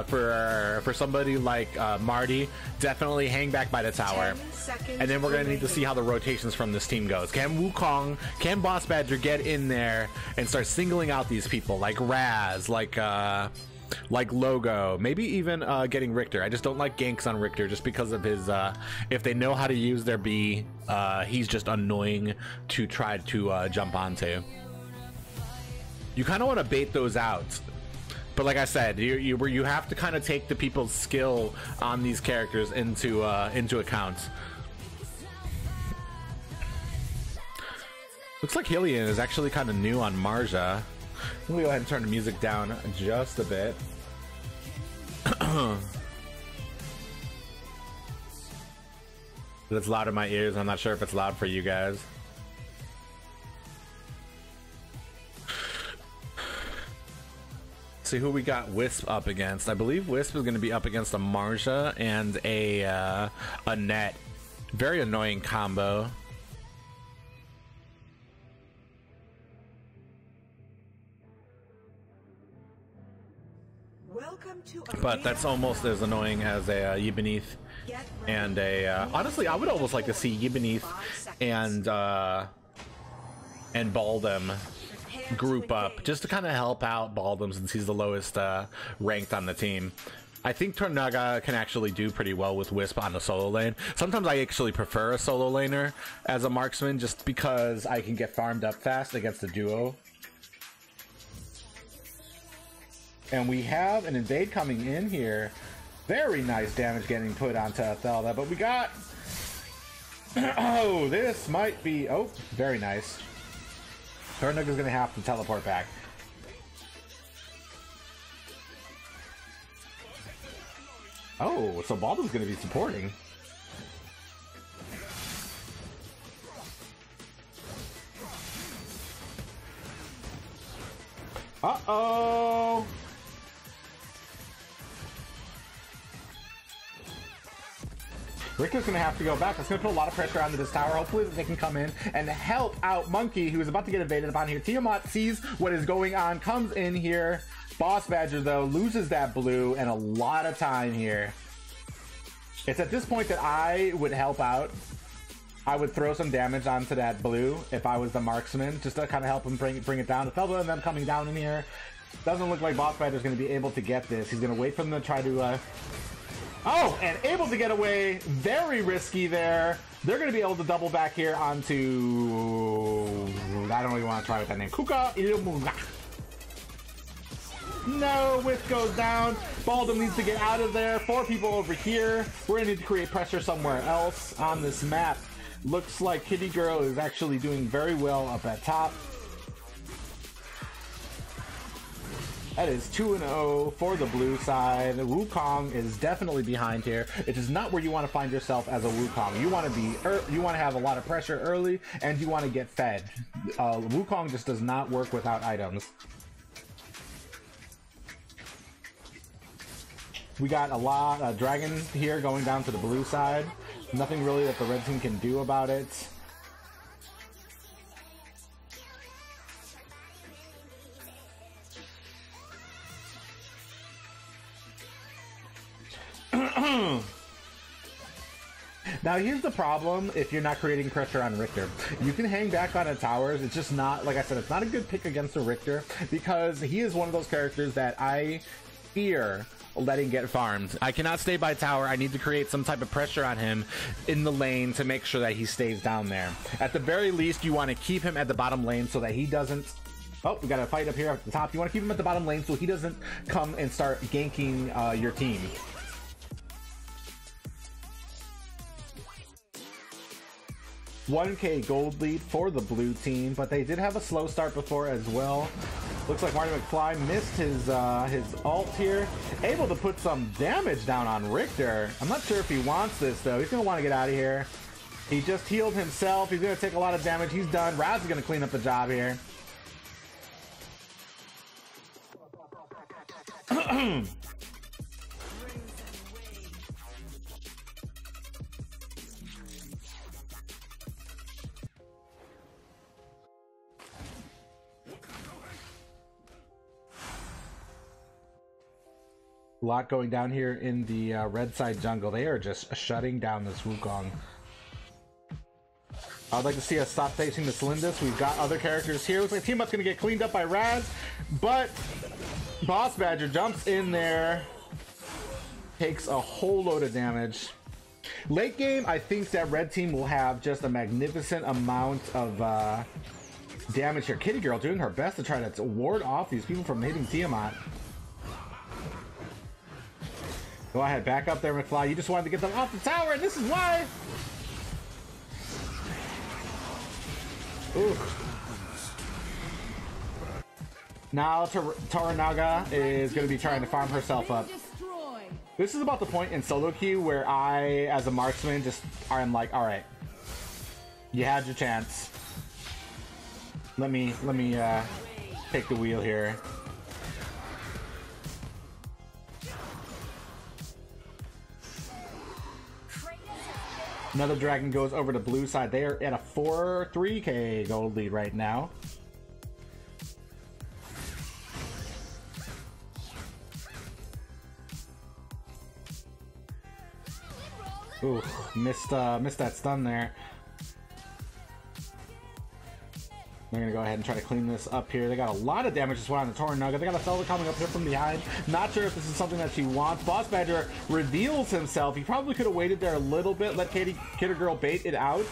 for somebody like Marty, definitely hang back by the tower. And then we're going to need to see how the rotations from this team goes. Can Wukong, can Boss Badger get in there and start singling out these people like Raz, like Logo, maybe even getting Richter. I just don't like ganks on Richter just because of his, if they know how to use their B, he's just annoying to try to jump onto. You kind of want to bait those out. But like I said, you have to kind of take the people's skill on these characters into account. Looks like Hillian is actually kind of new on Marja. Let me go ahead and turn the music down just a bit. It's loud in my ears. I'm not sure if it's loud for you guys. See who we got Wisp up against. I believe Wisp is going to be up against a Marja and a Net. Very annoying combo. Welcome to But that's almost as annoying as a Yibenith and a honestly, I would almost like to see Yibenith and Baldem group up just to kind of help out Baldem since he's the lowest ranked on the team. I think Tornaga can actually do pretty well with Wisp on the solo lane. Sometimes I actually prefer a solo laner as a marksman just because I can get farmed up fast against the duo. And we have an invade coming in here. Very nice damage getting put onto Athelda, but we got... Oh, this might be... Oh, very nice. Tornaga's going to have to teleport back. Oh, so Baldwin's going to be supporting. Uh-oh! Richter's going to have to go back. That's going to put a lot of pressure onto this tower. Hopefully they can come in and help out Monkey, who is about to get invaded upon here. Tiamat sees what is going on, comes in here. Boss Badger, though, loses that blue and a lot of time here. It's at this point that I would help out. I would throw some damage onto that blue if I was the marksman, just to kind of help him bring it down. Athelda and them coming down in here. Doesn't look like Boss Badger's going to be able to get this. He's going to wait for them to try to... Oh, and able to get away. Very risky there. They're going to be able to double back here onto... I don't really want to try with that name. Kuka Ilumuga. No, Wisp goes down. Baldwin needs to get out of there. 4 people over here. We're going to need to create pressure somewhere else on this map. Looks like Kitty Girl is actually doing very well up at top. That is 2-0 for the blue side. Wukong is definitely behind here. It is not where you want to find yourself as a Wukong. You want to have a lot of pressure early, and you want to get fed. Wukong just does not work without items. We got a lot of dragon here going down to the blue side. Nothing really that the red team can do about it. Now here's the problem if you're not creating pressure on Richter. You can hang back on the towers. It's just not, like I said, it's not a good pick against the Richter because he is one of those characters that I fear letting get farmed. I cannot stay by tower. I need to create some type of pressure on him in the lane to make sure that he stays down there. At the very least, you want to keep him at the bottom lane so that he doesn't... Oh, we got a fight up here at the top. You want to keep him at the bottom lane so he doesn't come and start ganking your team. $1K gold lead for the blue team, but they did have a slow start before as well. Looks like Marty McFly missed his ult here. Able to put some damage down on Richter. I'm not sure if he wants this, though. He's going to want to get out of here. He just healed himself. He's going to take a lot of damage. He's done. Raz is going to clean up the job here. A lot going down here in the red side jungle. They are just shutting down this Wukong. I'd like to see us stop facing the Celindus. We've got other characters here. Looks like Tiamat's going to get cleaned up by Raz, but Boss Badger jumps in there, takes a whole load of damage. Late game, I think that red team will have just a magnificent amount of damage here. Kitty Girl doing her best to try to ward off these people from hitting Tiamat. Go ahead, back up there, McFly. You just wanted to get them off the tower, and this is why. Ooh. Now Toranaga is going to be trying to farm herself up. This is about the point in solo queue where I, as a marksman, I'm like, all right, you had your chance. Let me take the wheel here. Another dragon goes over to blue side. They are at a 3K gold lead right now. Ooh, missed that stun there. They're gonna go ahead and try to clean this up here. They got a lot of damage just on the Toranaga. They got a fella coming up here from behind. Not sure if this is something that she wants. Boss Badger reveals himself. He probably could have waited there a little bit, let Kidder Girl bait it out.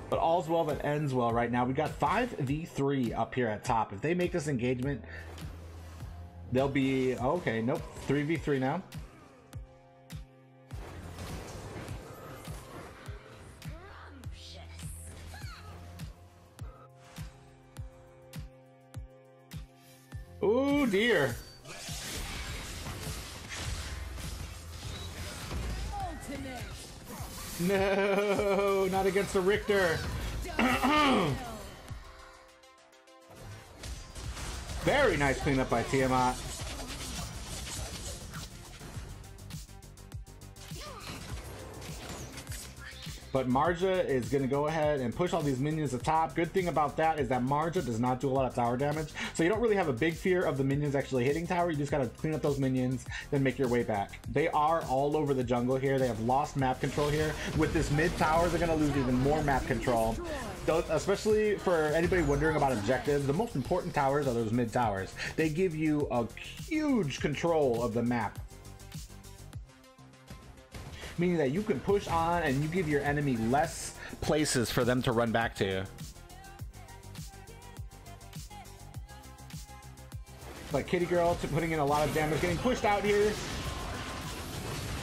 But all's well that ends well right now. We got 5v3 up here at top. If they make this engagement, they'll be... Okay, nope. 3v3 now. Oh dear. No, not against the Richter. Very nice cleanup by Tiamat. But Marja is going to go ahead and push all these minions to top. Good thing about that is that Marja does not do a lot of tower damage. So you don't really have a big fear of the minions actually hitting tower. You just got to clean up those minions, then make your way back. They are all over the jungle here. They have lost map control here. With this mid tower, they're going to lose even more map control. Especially for anybody wondering about objectives, the most important towers are those mid towers. They give you a huge control of the map. Meaning that you can push on and you give your enemy less places for them to run back to. Like Kitty Girl putting in a lot of damage, getting pushed out here.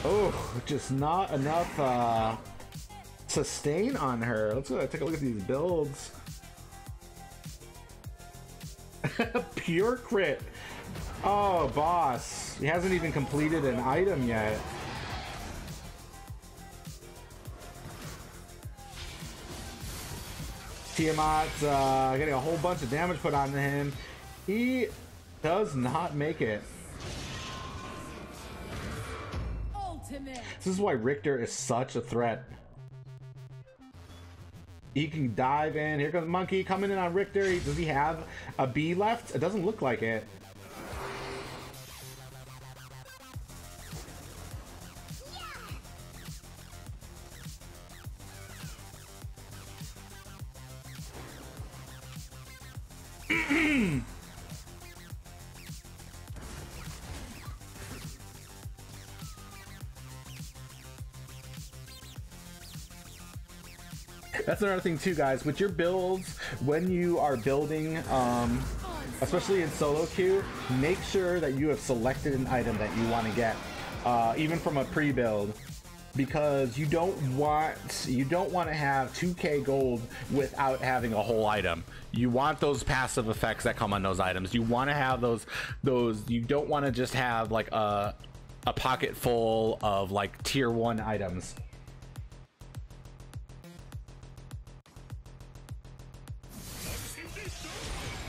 Oh, just not enough sustain on her. Let's take a look at these builds. Pure crit. Oh, boss. He hasn't even completed an item yet. Tiamat's getting a whole bunch of damage put onto him. He does not make it. Ultimate. This is why Richter is such a threat. He can dive in. Here comes Monkey coming in on Richter. Does he have a B left? It doesn't look like it. That's another thing too, guys. With your builds, when you are building, especially in solo queue, make sure that you have selected an item that you want to get, even from a pre-build, because you don't want to have 2k gold without having a whole item. You want those passive effects that come on those items. You want to have those. You don't want to just have like a pocket full of like tier 1 items.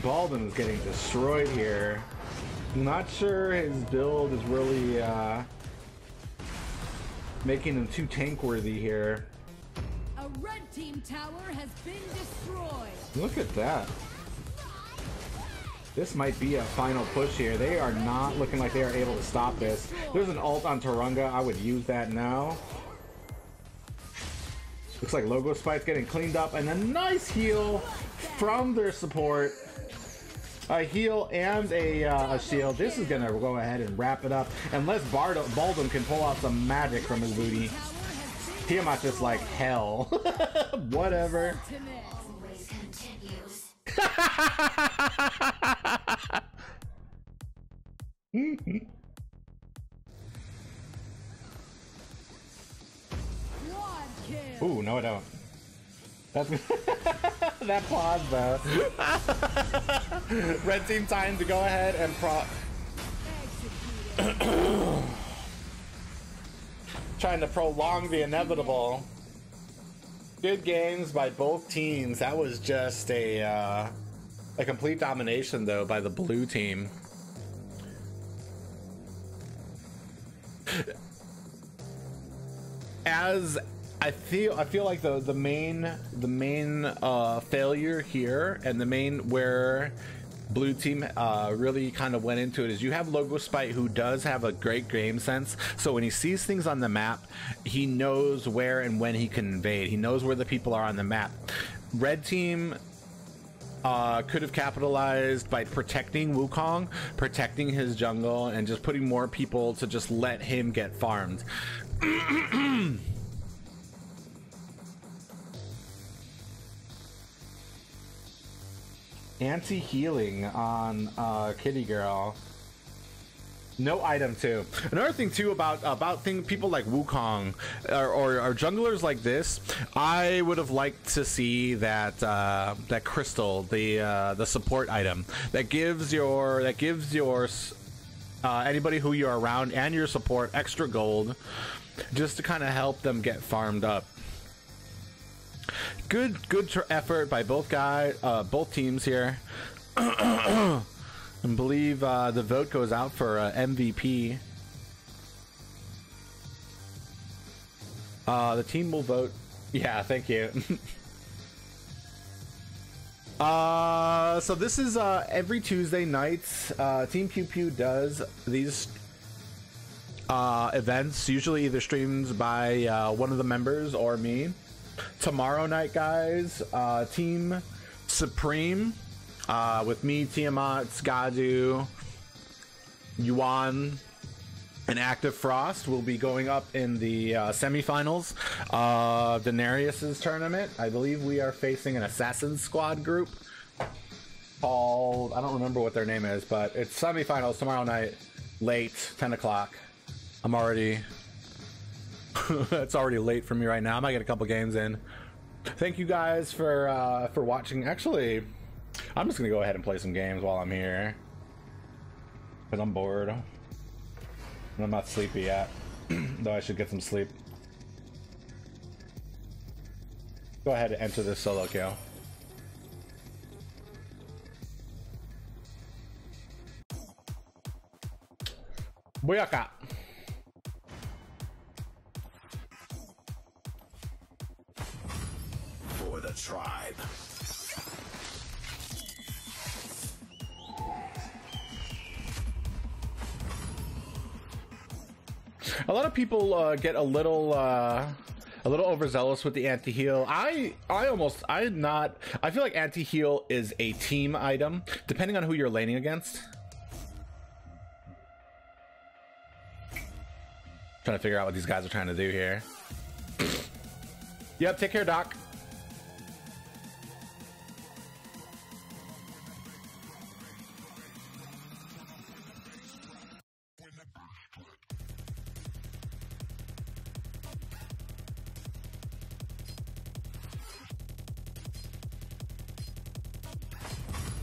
Baldwin is getting destroyed here. Not sure his build is really making him too tank worthy here. A red team tower has been destroyed. Look at that. This might be a final push here. They are not looking like they are able to stop this. There's an ult on Turunga. I would use that now. Looks like Logo Spite's getting cleaned up, and a nice heal from their support. A heal and a shield. This is gonna go ahead and wrap it up, unless Baldwin can pull out some magic from his booty. Tiamat's just like hell. Whatever. Always continues. Quad kill. Ooh, no I don't. That's that pause though. Red team time to go ahead and trying to prolong the inevitable. Good games by both teams. That was just a complete domination though by the blue team. As I feel like the main failure here, and the main where blue team really kind of went into it, is you have Logo Spite, who does have a great game sense. So when he sees things on the map, he knows where and when he can invade. He knows where the people are on the map. Red team could have capitalized by protecting Wukong, protecting his jungle, and just putting more people to just let him get farmed. Anti-healing on Kitty Girl. No item too. Another thing too about people like Wukong or junglers like this, I would have liked to see that that crystal, the support item that gives your anybody who you're around and your support extra gold, just to kind of help them get farmed up. Good effort by both teams here. And believe the vote goes out for MVP. The team will vote. Yeah, thank you. So this is every Tuesday nights. Team Pew Pew does these events, usually either streams by one of the members or me. Tomorrow night, guys, Team Supreme with me, Tiamat, Skadu, Yuan, and Active Frost will be going up in the semifinals of Daenerys' tournament. I believe we are facing an Assassin's Squad group called, I don't remember what their name is, but it's semifinals tomorrow night, late, 10 o'clock. I'm already... it's already late for me right now. I might get a couple games in. Thank you guys for watching. Actually, I'm just gonna go ahead and play some games while I'm here, because I'm bored and I'm not sleepy yet. Though I should get some sleep. Go ahead and enter this solo kill. Booyaka! For the tribe. A lot of people get a little overzealous with the anti-heal. I feel like anti-heal is a team item, depending on who you're laning against. Trying to figure out what these guys are trying to do here. Yep, take care, Doc.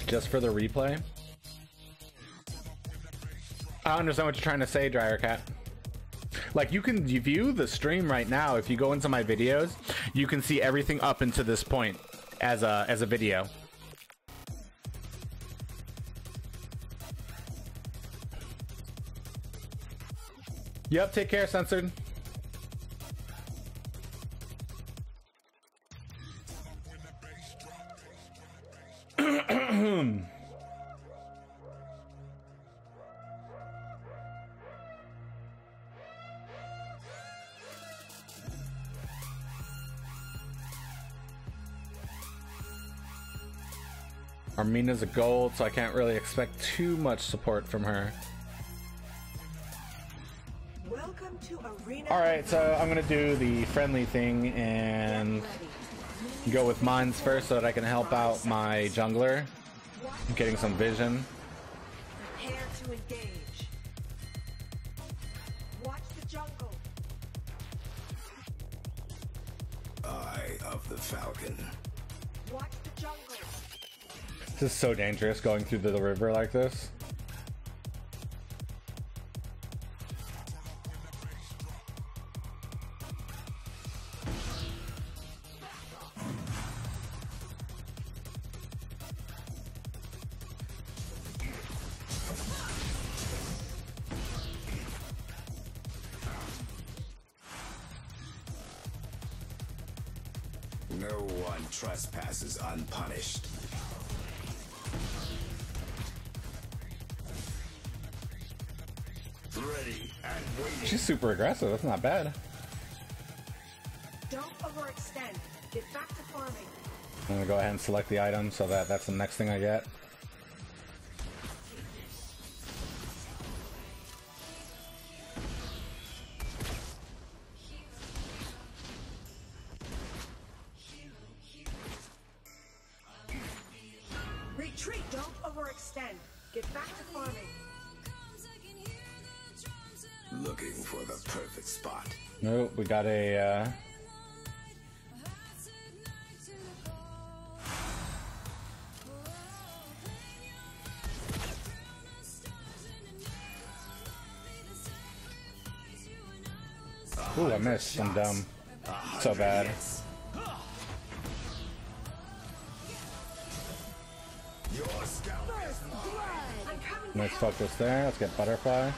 Just for the replay? I understand what you're trying to say, Dryer Cat. Like, you can view the stream right now. If you go into my videos, you can see everything up until this point as a video. Yep, take care, Censored. Armina's a gold, so I can't really expect too much support from her. Welcome to Arena. Alright, so I'm gonna do the friendly thing and go with mines first so that I can help out my jungler. I'm getting some vision. Prepare to engage. Watch the jungle. Eye of the Falcon. Watch the jungle. This is so dangerous going through the river like this. No one trespasses unpunished. Ready and waiting. She's super aggressive, that's not bad. Don't overextend. Get back to farming. I'm gonna go ahead and select the item so that that's the next thing I get. Retreat. Don't overextend. Get back to farming. Looking for the perfect spot. Nope, we got a ooh, I missed. I'm dumb. So bad. Your scalp is mine. Let's focus there. Let's get butterfly.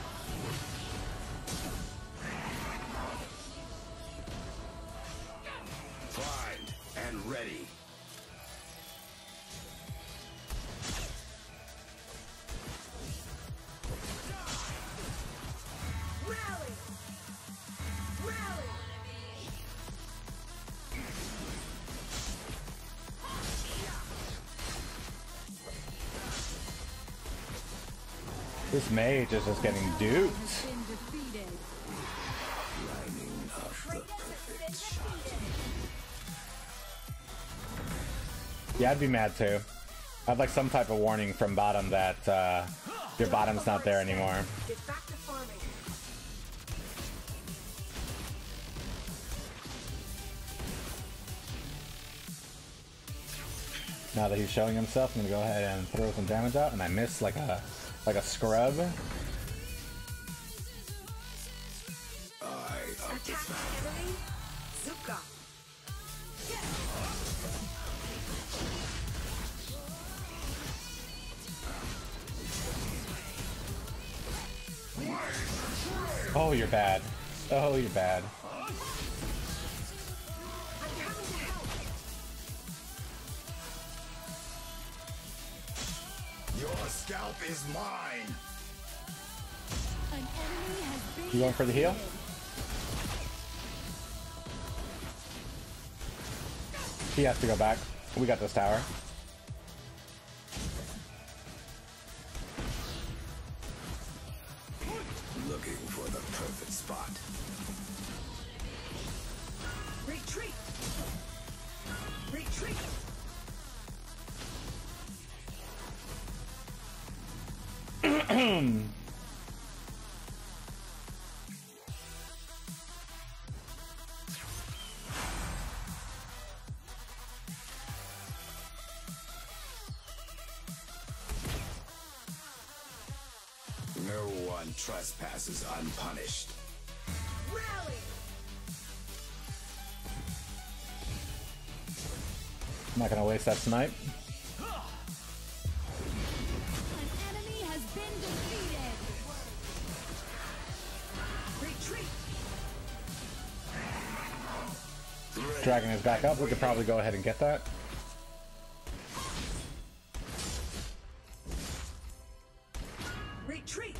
Primed and ready. Rally. Rally. This mage is just getting duped. Been defeated. Lining up the perfect shot. Yeah, I'd be mad too. I'd like some type of warning from bottom that your bottom's not there anymore. Get back to farming. Now that he's showing himself, I'm gonna go ahead and throw some damage out, and I miss like a scrub. Attack the enemy. Zuka. Oh, you're bad. Oh, you're bad. I'm coming to help. Your scalp is mine. An enemy has been You going for the heal? defeated. He has to go back. We got this tower. Looking for the perfect spot. Retreat. Retreat. No one trespasses unpunished. Rally. I'm not gonna waste that snipe. An enemy has been defeated. Retreat. Dragon is back up. We could probably go ahead and get that. Retreat.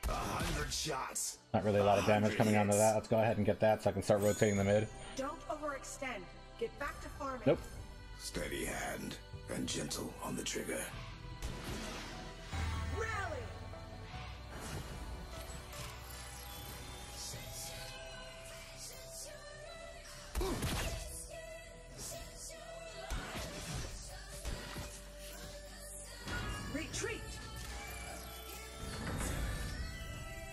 100 shots. Not really a lot of damage coming onto that. Let's go ahead and get that so I can start rotating the mid. Don't overextend. Get back to farming. Nope. Steady hand and gentle on the trigger. Rally. Retreat.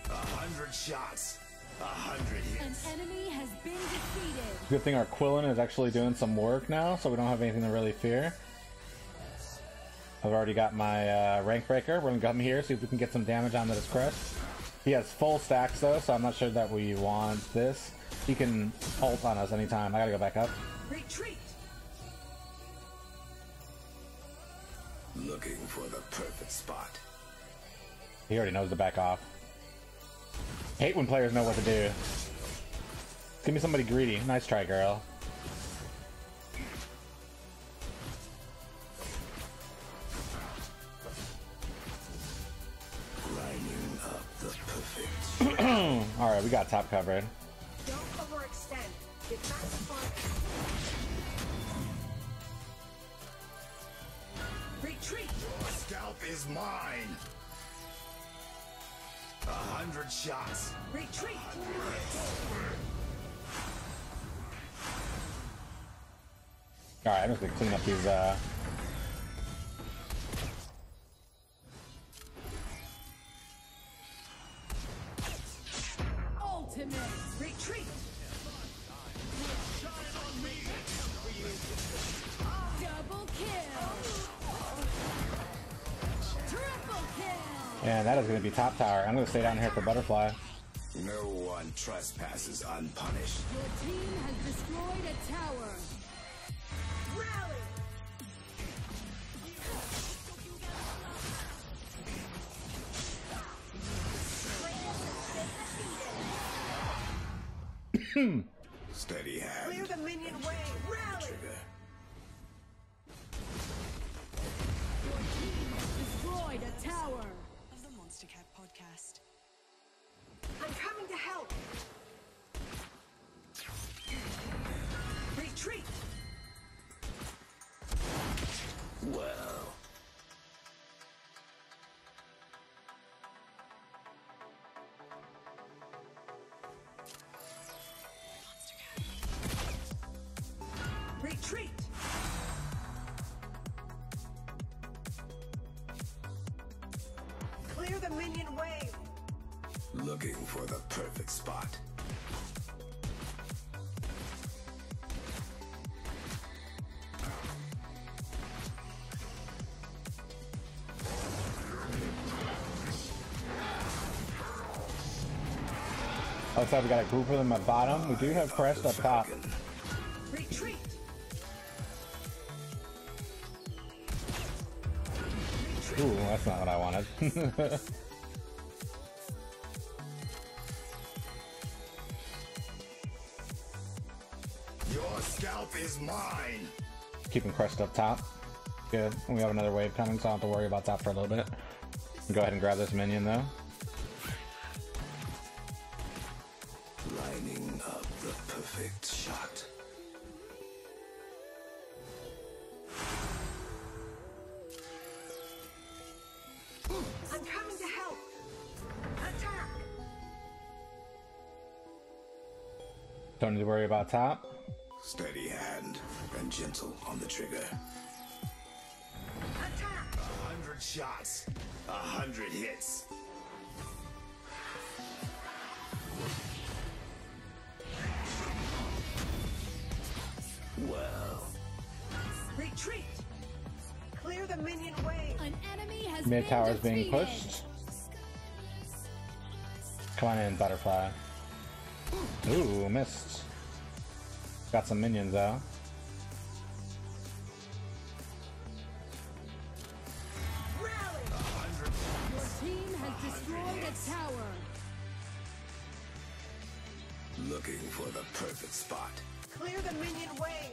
100 shots. 100 hits. An enemy has been defeated. Good thing our Quillen is actually doing some work now, so we don't have anything to really fear. I've already got my rank breaker. We're gonna come here, see if we can get some damage onto this crest. He has full stacks though, so I'm not sure that we want this. He can ult on us anytime. I gotta go back up. Retreat. Looking for the perfect spot. He already knows to back off. Hate when players know what to do. Give me somebody greedy. Nice try, girl. Lining up the perfect. Alright, we got top covered. Don't overextend. Get back to farming. Retreat. Your scalp is mine. 100 shots. Retreat. Alright, I'm just gonna clean up these Ultimate. Retreat. Double kill. Triple kill. and that is gonna be top tower. I'm gonna stay down here for butterfly. No one trespasses unpunished. Your team has destroyed a tower. Rally. Steady hand. Clear the minion way. Rally. Trigger. Destroyed a tower. Of the Monster Cat podcast. I'm coming to help. Retreat. Well. Retreat. Clear the minion wave. Looking for the perfect spot. Looks like we got a group of them at bottom. We do have crest up top. Retreat. Ooh, that's not what I wanted. Your scalp is mine. Keeping crest up top. Good. And we have another wave coming, so I don't have to worry about that for a little bit. Go ahead and grab this minion though. Lining up the perfect shot. I'm coming to help. Attack. Don't need to worry about top. Steady hand and gentle on the trigger. Attack. 100 shots. 100 hits. Well. Retreat. Clear the minion wave. An enemy has Mid been tower is being defeated. pushed. Come on in, butterfly. Ooh, missed. Got some minions though. Rally. Your team has destroyed a tower. Looking for the perfect spot. Clear the minion way.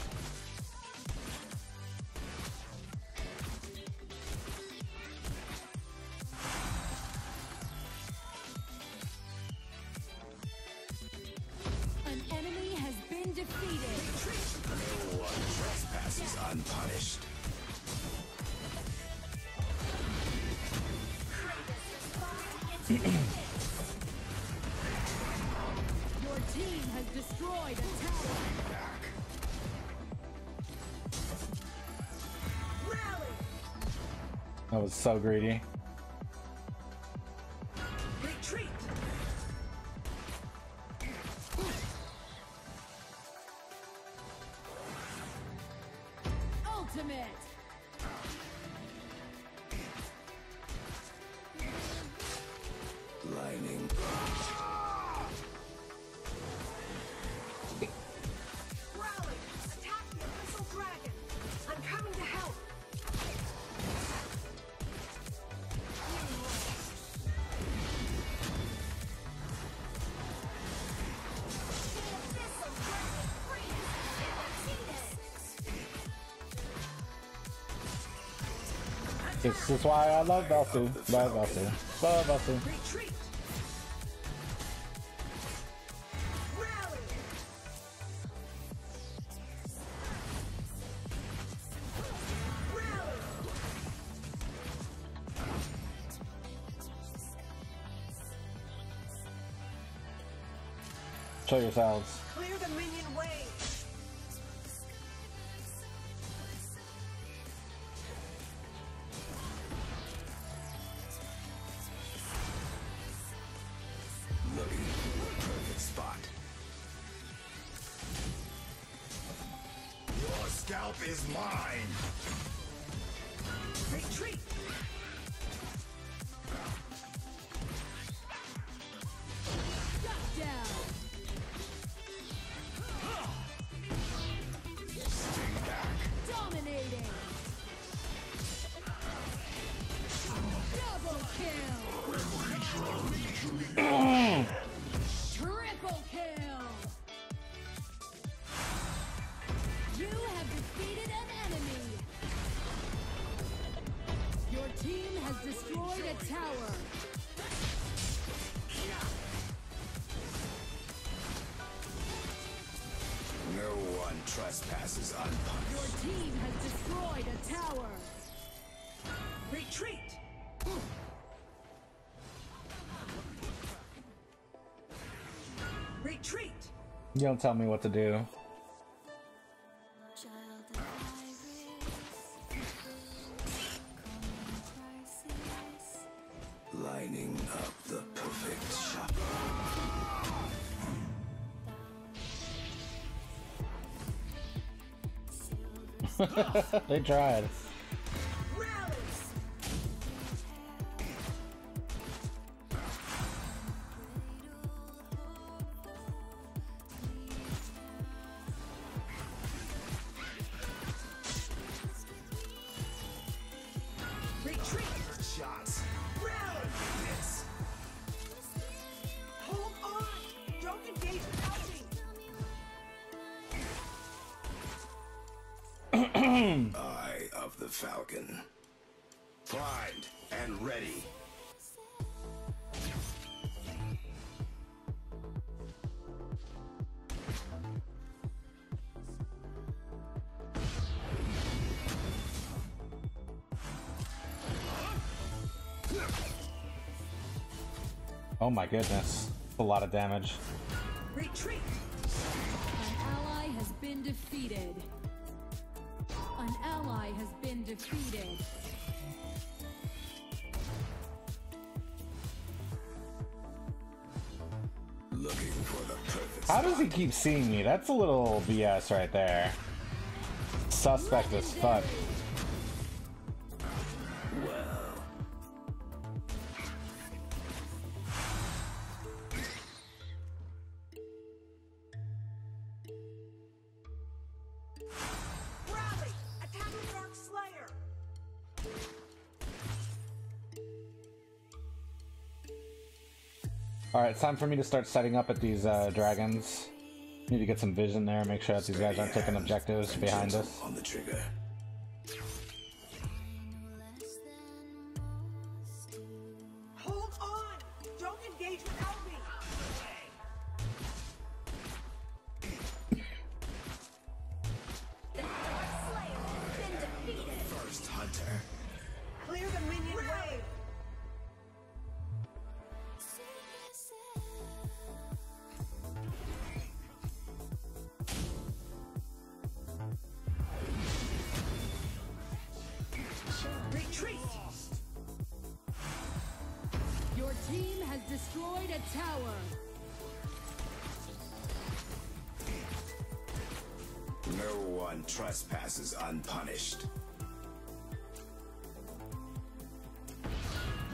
An enemy has been defeated. No one trespasses unpunished. Your team has destroyed a tower. Rally. That was so greedy. Retreat. Ultimate. Lightning. Rally. Attack the abyssal dragon. I'm coming to help. This is why I love Velsu. Love Velsu. Love Velsu. Retreat. Rally. Rally. Show yourselves. Clear the minion way. Looking for the perfect spot. Your scalp is mine. Retreat. Shut down. Sting back. Dominating. Double kill. Triple kill. You have defeated an enemy. Your team has destroyed a tower. No one trespasses Your unpunished. team has destroyed a tower. Retreat. Retreat. You don't tell me what to do. Lining up the perfect shot. They tried. Rally. Retreat. Shots. Rally. Hits. Hold on. Don't engage without me. Eye of the Falcon. Primed and ready. Oh my goodness. A lot of damage. Retreat. An ally has been defeated. An ally has been defeated. Looking for the perfect How does he spot. keep seeing me? That's a little BS right there. Suspect as fuck. Well, Rally. Attack the Dark Slayer. Alright, it's time for me to start setting up at these dragons. Need to get some vision there, make sure that these guys aren't taking objectives behind us. On the trigger. Hold on! Don't engage without me! First hunter. Clear the minion wave! Retreat! Your team has destroyed a tower. No one trespasses unpunished.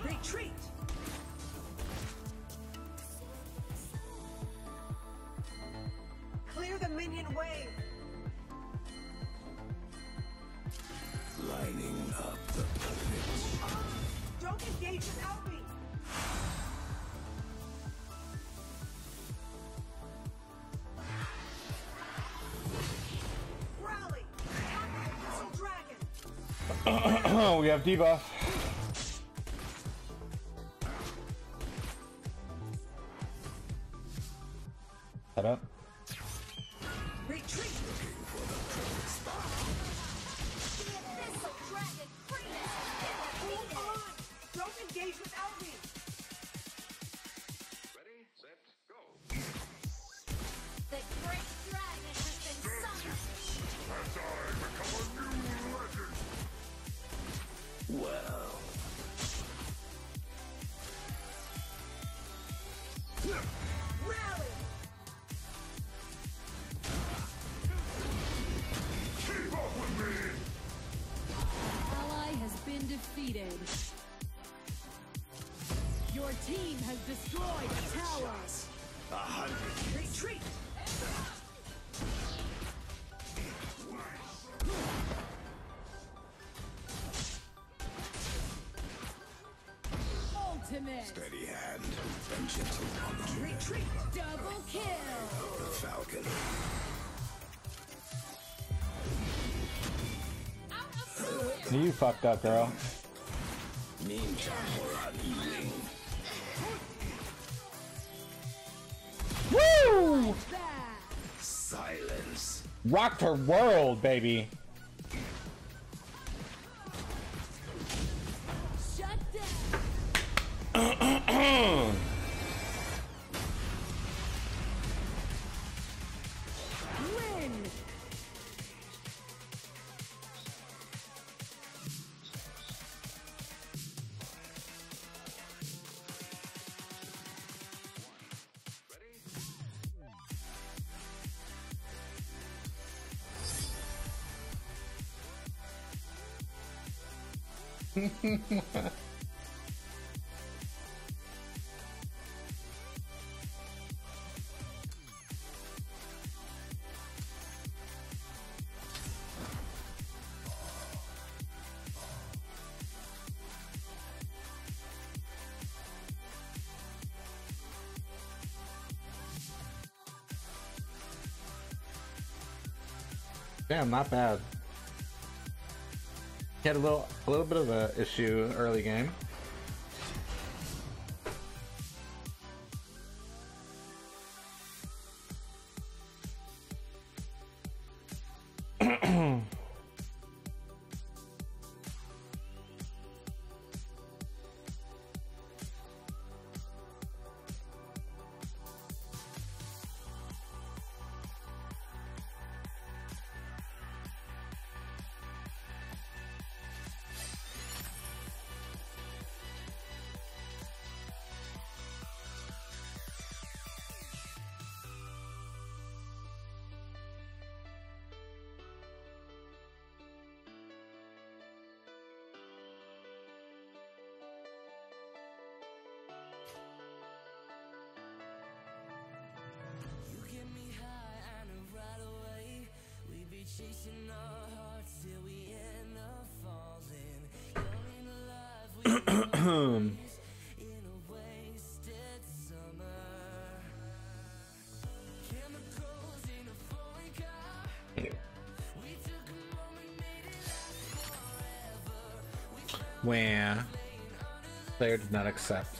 Retreat! Clear the minion wave! Lining up the pit. Don't engage without me! Rally! Attack the missile dragon! We have debuff. Head up. Retreat! Hold on! Don't engage without me! Ready, set, go. The great dragon has been summoned. Well, Rally! Ally has been defeated. Your team has destroyed a tower. 100. Retreat! Ultimate. Steady hand and gentle on the trigger. Retreat! Double kill. The falcon. You fucked up, girl. Ninja Horan Ewing. Woo! That. Silence. Rocked her world, baby. Shut down. Win. Damn, not bad. He had a little bit of a issue early game. Wah. Player did not accept.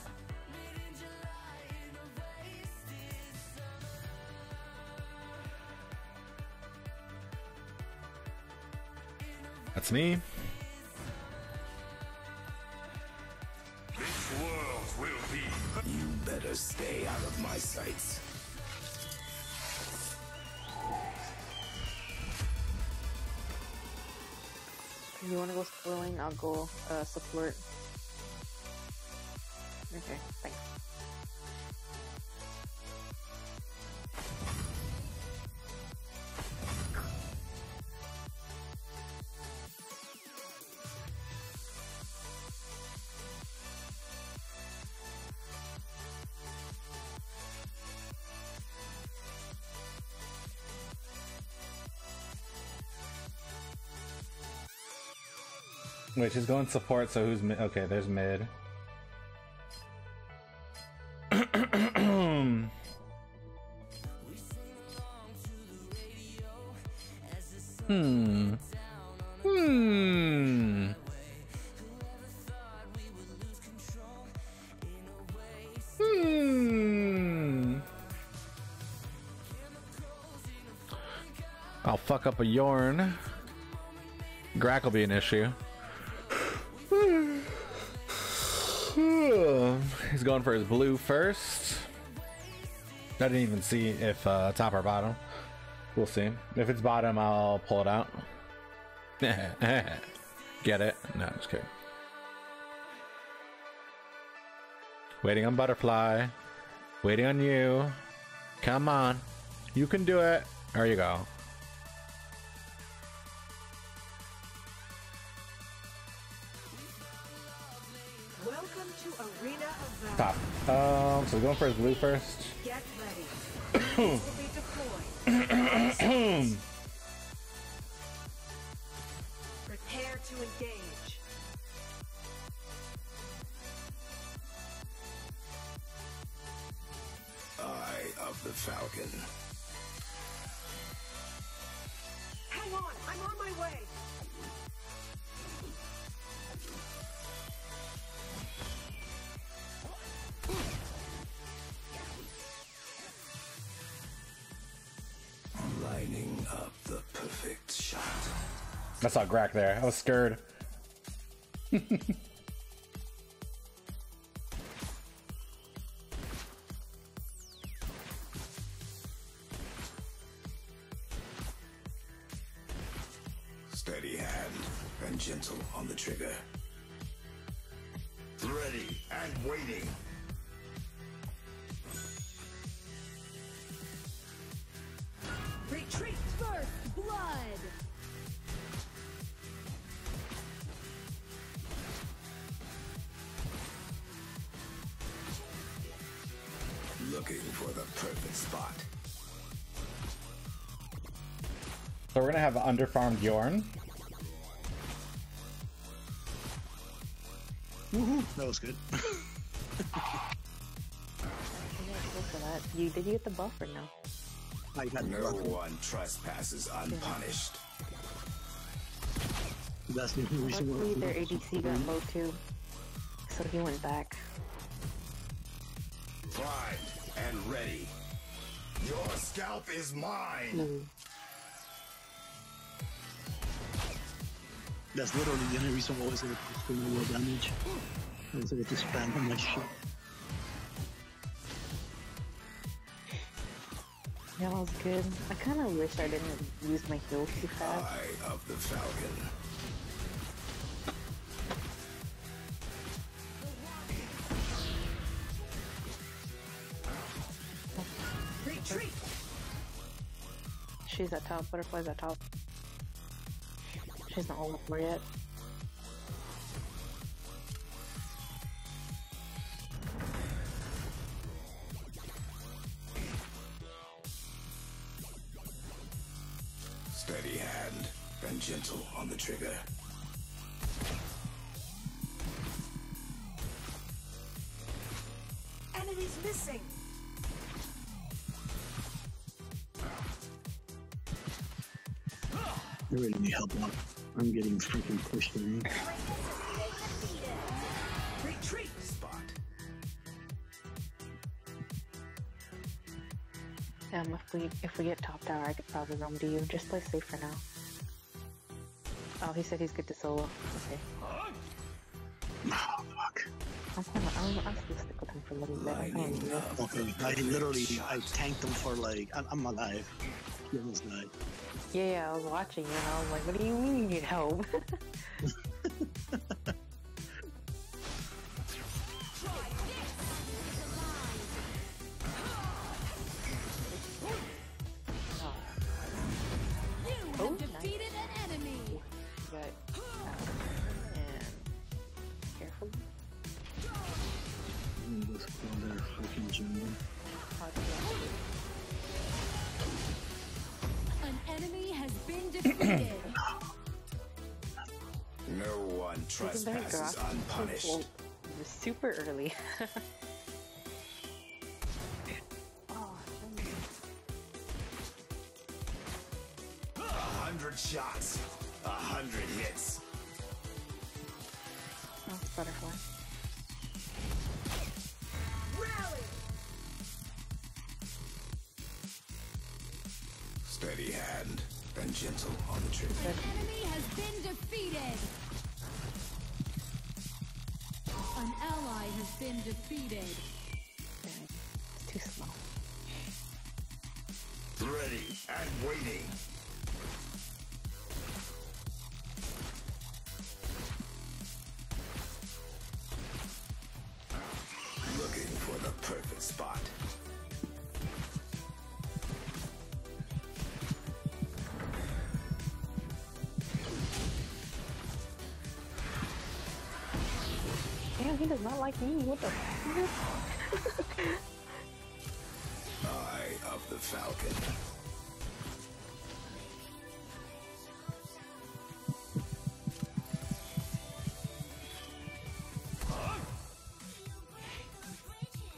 That's me. This world will be. You better stay out of my sights. If you want to go spoiling, I'll go support. Okay, thanks. Wait, she's going support, so who's mid? Okay, there's mid. Hmm. I'll fuck up a Yorn. Grack will be an issue. He's going for his blue first. I didn't even see if top or bottom. We'll see. If it's bottom, I'll pull it out. Get it? No, just kidding. Waiting on Butterfly. Waiting on you. Come on. You can do it. There you go. Welcome to Arena of Top. Valor. So we're going for his blue first. Get ready. Units will be deployed. Prepare to engage. Eye of the Falcon. Hang on, I'm on my way. Lining up the perfect shot. I saw Grack there. I was scared. Steady hand and gentle on the trigger. Ready and waiting. Retreat first blood. Looking for the perfect spot. So we're gonna have an underfarmed Yorn. Woohoo! That was good. Did you get the buff or no? I got no one trespasses unpunished. That's the only reason Luckily their ADC got low too, so he went back. Primed and ready. Your scalp is mine. That's literally the only reason why I was able to do more damage. I was able to spam on my shit. Yeah, that was good. I kind of wish I didn't use my heals too fast. Eye of the Falcon. Retreat. She's at top. Butterfly's at top. She's not all over yet. Steady hand and gentle on the trigger. Enemies missing. I really need help out. I'm getting freaking pushed in. If we get top tower, I could probably roam to you. Just play safe for now. Oh, he said he's good to solo. Okay. Oh, fuck. I'm still stick with him for a little bit. Okay, I tanked him for like, I'm alive. He almost died. Yeah, I was watching you and I was like, what do you mean you need help? Defeated an enemy. But, and careful. This other fucking jungle. An enemy has been defeated. No one trespasses unpunished. It was super early. 100 shots, 100 hits. Oh, it's butterfly. Rally! Steady hand and gentle on the trigger. An enemy has been defeated. An ally has been defeated. It's too slow. Ready and waiting. Looking for the perfect spot. Damn, he does not like me. What the fuck? Eye of the Falcon.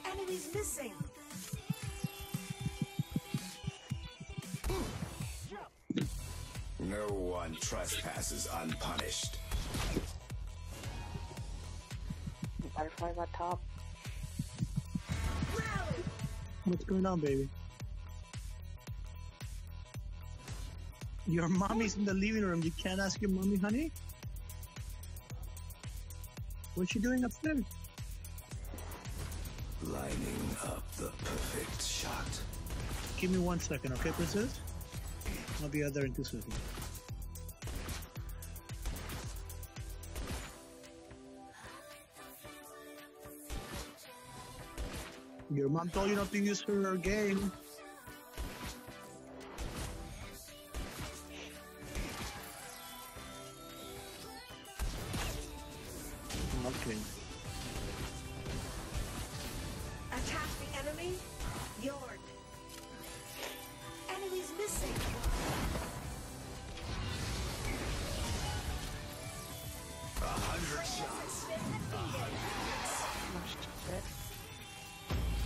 Enemies missing. No one trespasses unpunished. Butterflies on top. What's going on, baby? Your mommy's in the living room. You can't ask your mommy, honey? What's she doing upstairs? Lining up the perfect shot. Give me 1 second, okay, princess? I'll be out there in 2 seconds. Your mom told you not to use her game. Okay. Attack the enemy. Yard. Enemies missing. A 100 shots. 100 hits.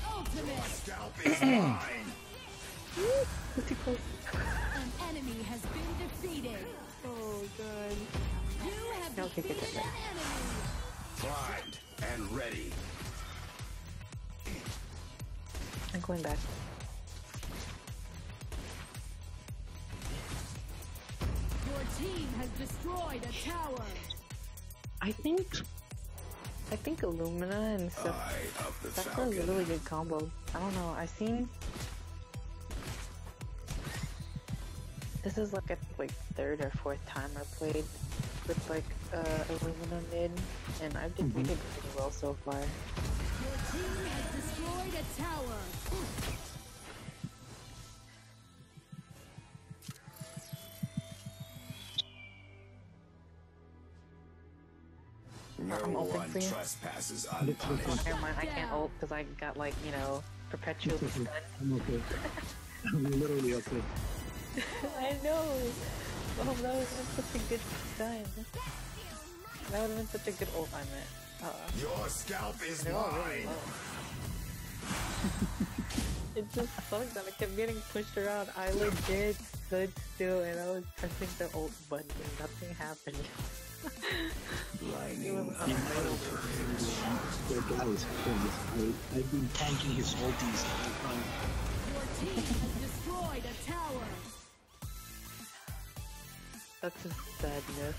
Ultimate. Scalp is mine. An enemy has been defeated. Oh, God. You have defeated an enemy. Primed and ready. I'm going back. Your team has destroyed a tower. I think Illumina and stuff. Eye of the That's a Falcon. really good combo. I don't know. I've seen. This is like a third or fourth time I played with like Illumina mid, and I've defeated pretty well so far. Your team has destroyed a tower. No I'm open one for you. trespasses unpunished. Never mind, I can't ult because I got like, you know, perpetual stun. I'm okay. I'm literally okay. I know! Oh, that would have been such a good stun. That would have been such a good ult, I meant. Your scalp is They're all really mine. low. It just sucked that I kept getting pushed around. I legit stood still and I was pressing the ult button and nothing happened. Lining up The guy is crazy. I've been tanking his ulties all the time. Your team has destroyed a tower. That's just sadness.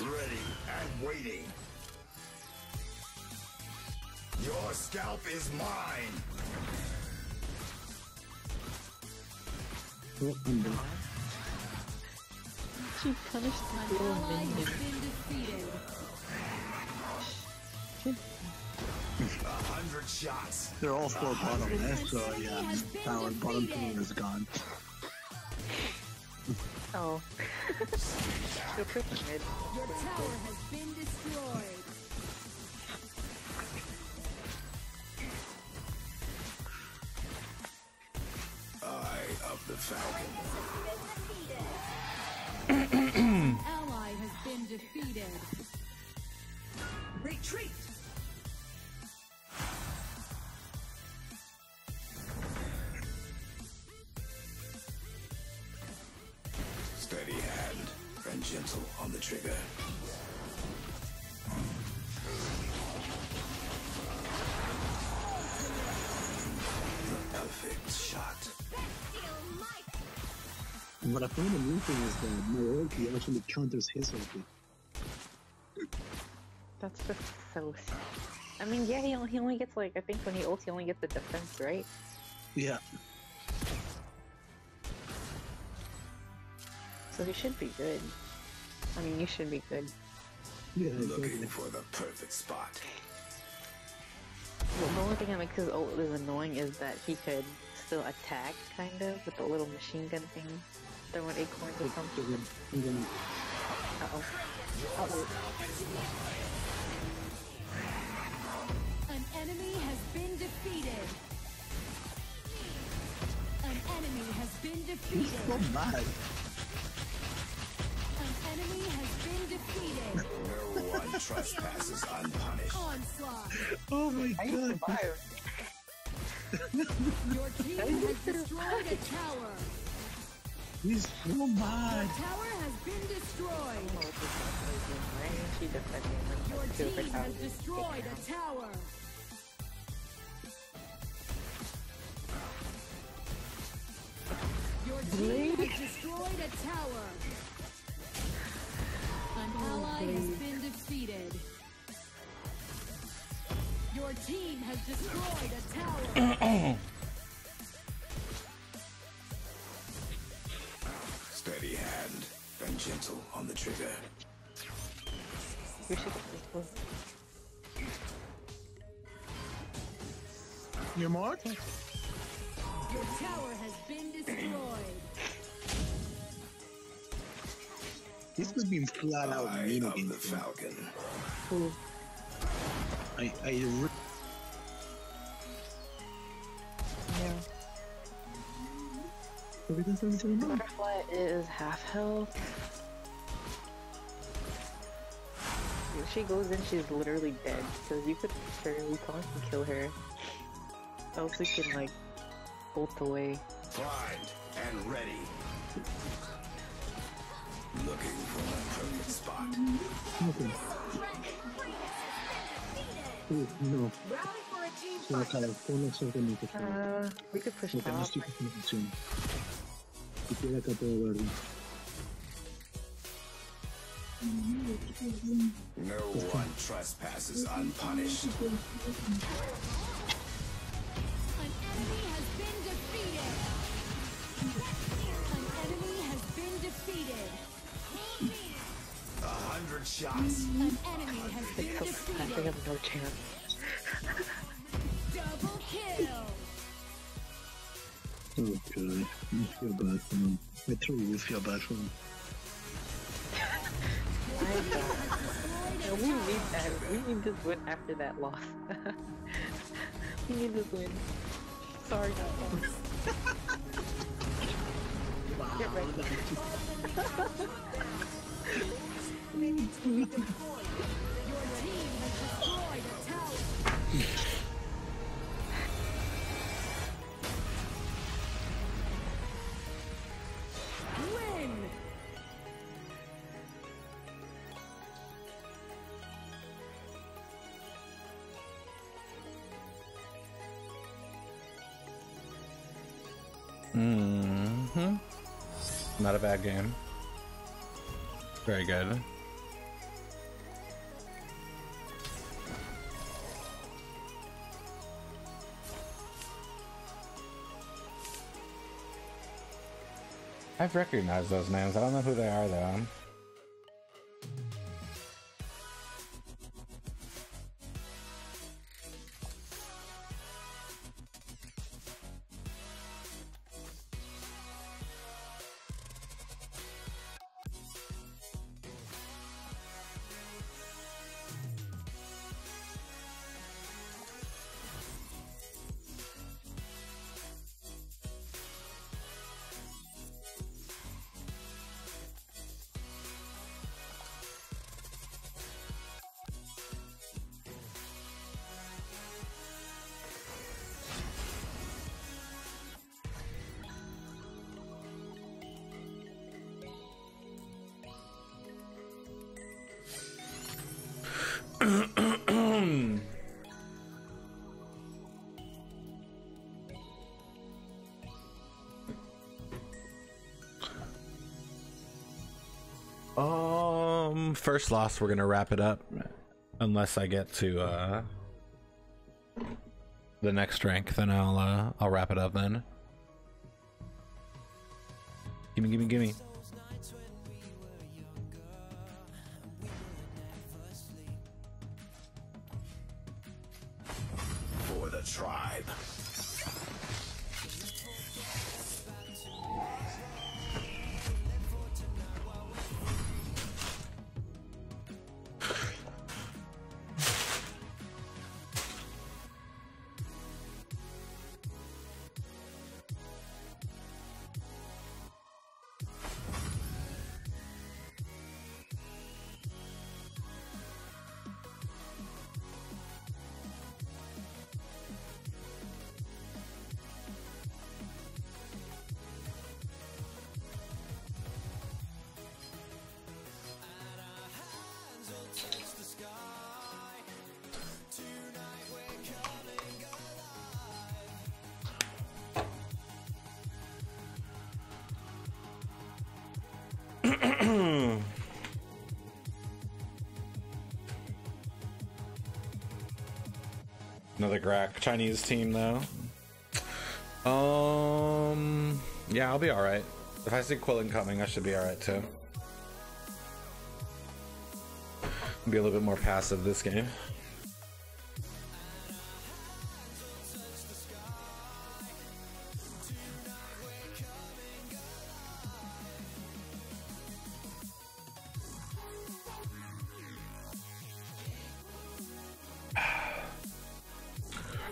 Ready and waiting. Your scalp is mine. Oh, I'm done. She punished the An little ally minion. has been defeated. 100 shots. They're all 4 bottom left, so yeah, our bottom team is gone. Oh. Still pretty mid. Your tower has been destroyed. Eye of the Falcon. An ally has been defeated. Retreat. Steady hand and gentle on the trigger. The perfect shot. What I find amusing is that my ulti actually counters his ulti. That's just so sad. I mean, yeah, he only gets like, I think when he ults, he only gets the defense, right? Yeah. So he should be good. I mean, you should be good. Yeah, Looking for the perfect spot. Well, the only thing that makes his ult is annoying is that he could still attack, kind of, with the little machine gun thing. Throwing acorns or something. Uh-oh. Uh-oh. An enemy has been defeated. An enemy has been defeated. so mad. An enemy has been defeated. No one trespasses unpunished. Onslaught. Oh my I god. survived. Your team has destroyed a tower. He's so Your mad. tower has been destroyed. She defended Your him. team has destroyed a tower. Your team has destroyed a tower. An ally has been defeated. Your team has destroyed a tower. Steady hand and gentle on the trigger. We should get this one. Your mark? Your tower has been destroyed. This has been flat out Eye mean of the against him. Falcon. Yeah. Butterfly is half health. If she goes in, she's literally dead. Because you could fairly taunt and kill her. Else we can like bolt away. Primed and ready. Looking for the perfect spot. Okay. Oh, no. Sono California assolutamente fuori. We could push Ok, non top. sto facendo. Ti tira capo la guardia. No one trespasses unpunished. An enemy has been defeated. An enemy has been defeated. 100 shots. An enemy has been I defeated. have no chance. Double kill. Oh god, I feel bad for him. I truly feel bad for him. No, we need that. We need this win after that loss. We need this win. Sorry, not loss. Get ready. Your team has destroyed a tower. Win. Mm-hmm. Not a bad game. Very good. I've recognized those names. I don't know who they are though. First loss, we're gonna wrap it up, unless I get to the next rank, then I'll wrap it up then. Gimme. For the tribe. Another Grak Chinese team though. Yeah, I'll be alright. If I see Quillen coming, I should be alright too. Be a little bit more passive this game.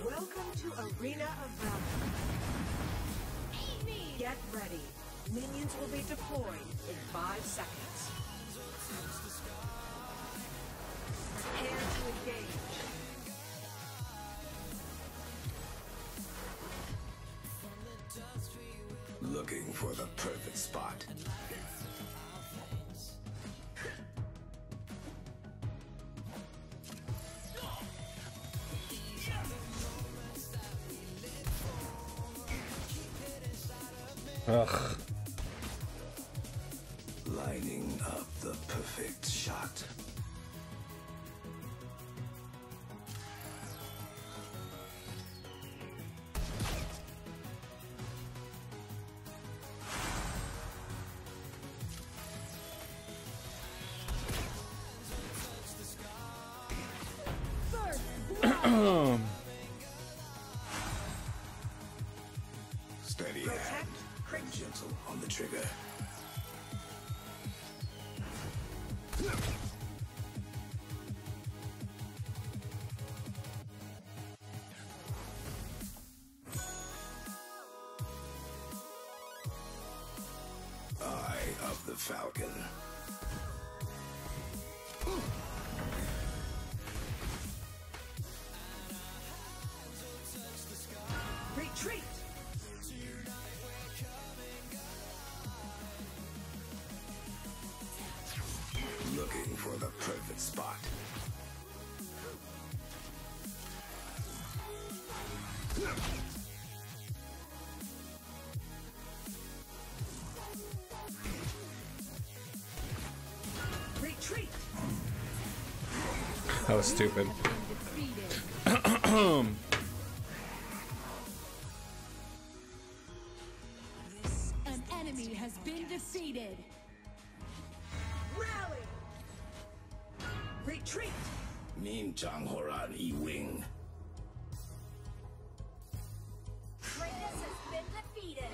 Welcome to Arena of Valor. Get ready. Minions will be deployed in 5 seconds. Prepare to engage. Looking for the perfect spot. Ugh. Lining up the perfect shot. Steady hand and gentle on the trigger. Eye of the Falcon. Retreat! Looking for the perfect spot. That was stupid. An enemy has been defeated. Rally! Retreat! Meme Chang Horan E Wing. Kratos has been defeated.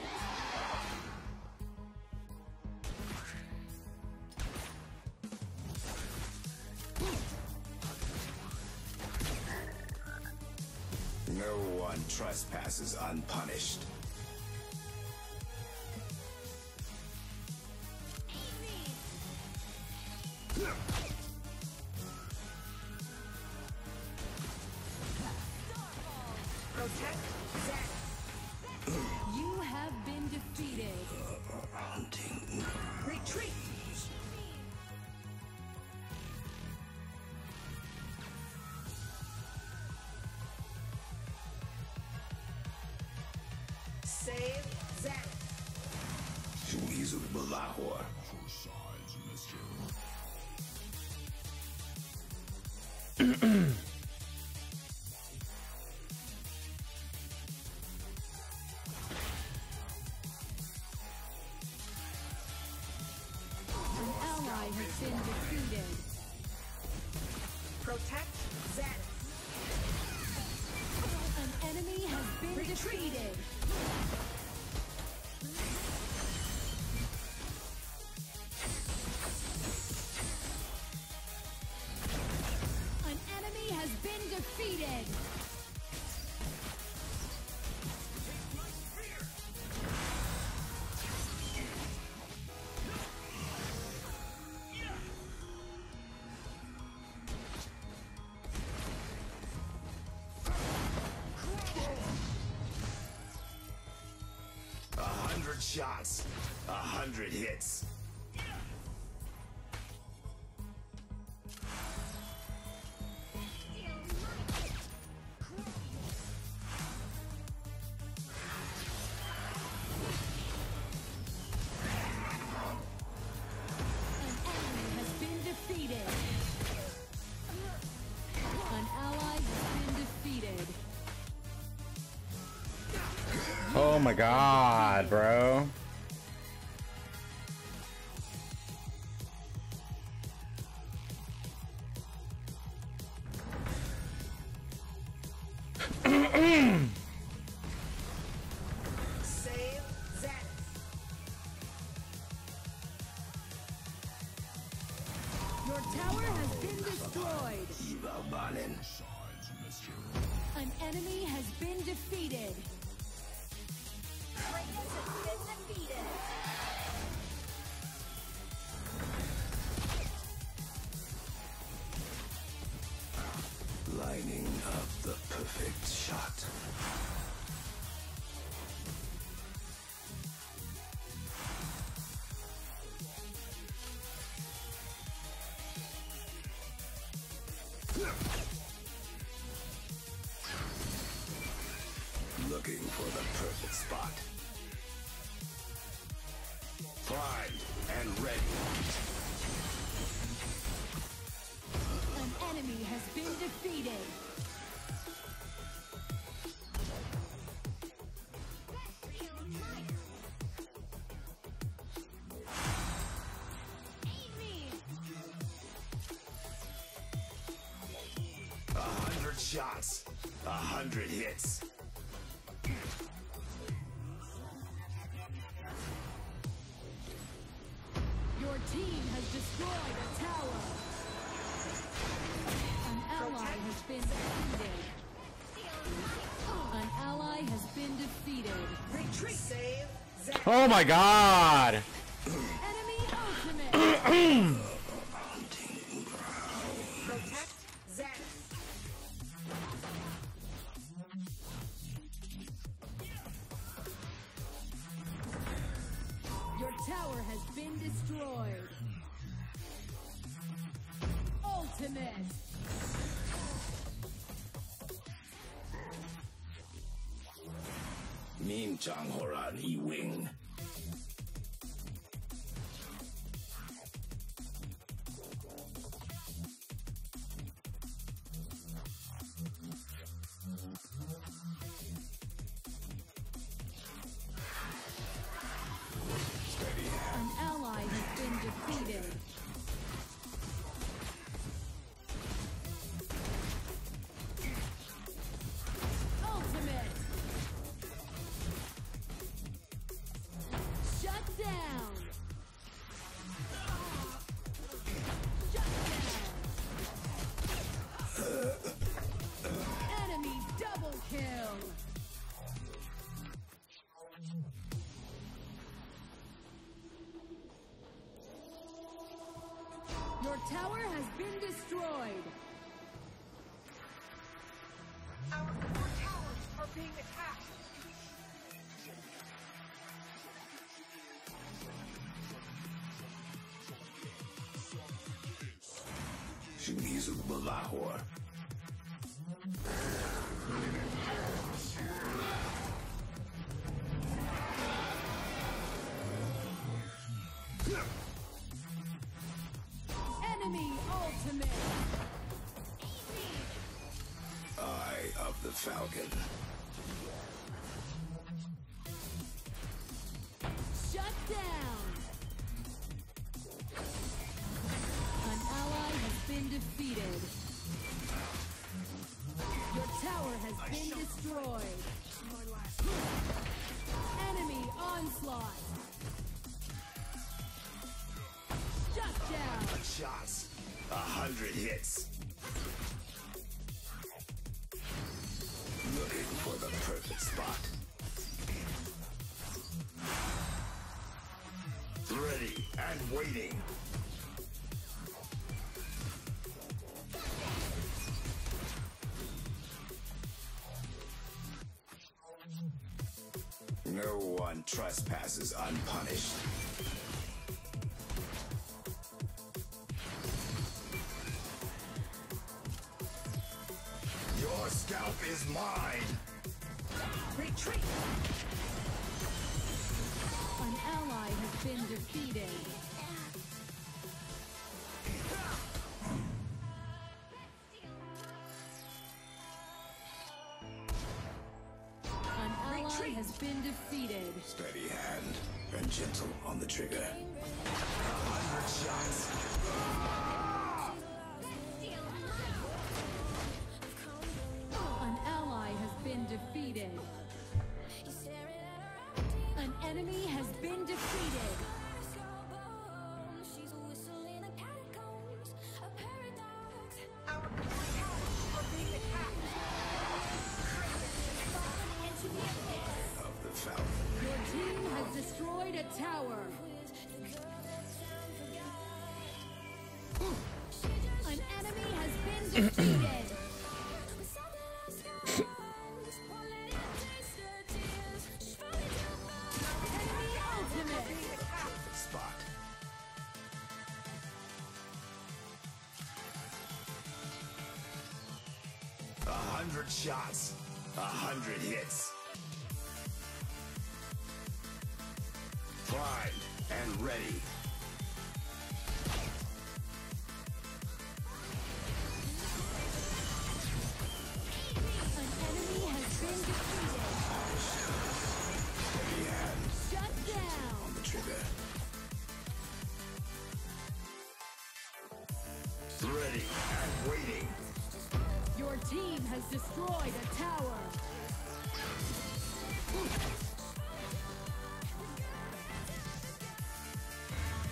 No one trespasses unpunished. Protect Zach. You have been defeated. Retreat! Save Zach. Shuizu Balahor. An ally has been defeated. Protect Zach. An enemy has been defeated. An enemy has been defeated. Shots, 100 hits. An enemy has been defeated. An ally has been defeated. Oh my god, bro. Save Zach. Your tower has been destroyed. An enemy has been defeated. Kratos has been defeated. Lining up the perfect shot. Looking for the perfect spot. Primed and ready. An enemy has been defeated. Shots, 100 hits. Your team has destroyed a tower. An ally has been defeated. An ally has been defeated. Retreat. Save Zach. Oh my god! Enemy ultimate. Protect Zach. Your tower has been destroyed. Ultimate. Meme Chang Horan E Wing. Your tower has been destroyed. Our core towers are being attacked. Shimizu Balahor. Enemy ultimate. Eye of the Falcon. Shut down. An ally has been defeated. Your tower has been destroyed. Enemy onslaught. Shut down. 100 shots, 100 hits. Looking for the perfect spot. Ready and waiting. No one trespasses unpunished. Your scalp is mine. Retreat! An ally has been defeated. An ally has been defeated. Steady hand and gentle on the trigger. 100 shots. An ally has been defeated. An enemy has been defeated. Our core towers are being attacked. Of the Falcon. Your team has destroyed a tower. An enemy has been defeated. Enemy ultimate. Perfect spot. A 100 shots, 100 hits. Primed and ready. An enemy has been defeated. Steady hand Shut down. on the trigger. Ready and waiting. Your team has destroyed a tower.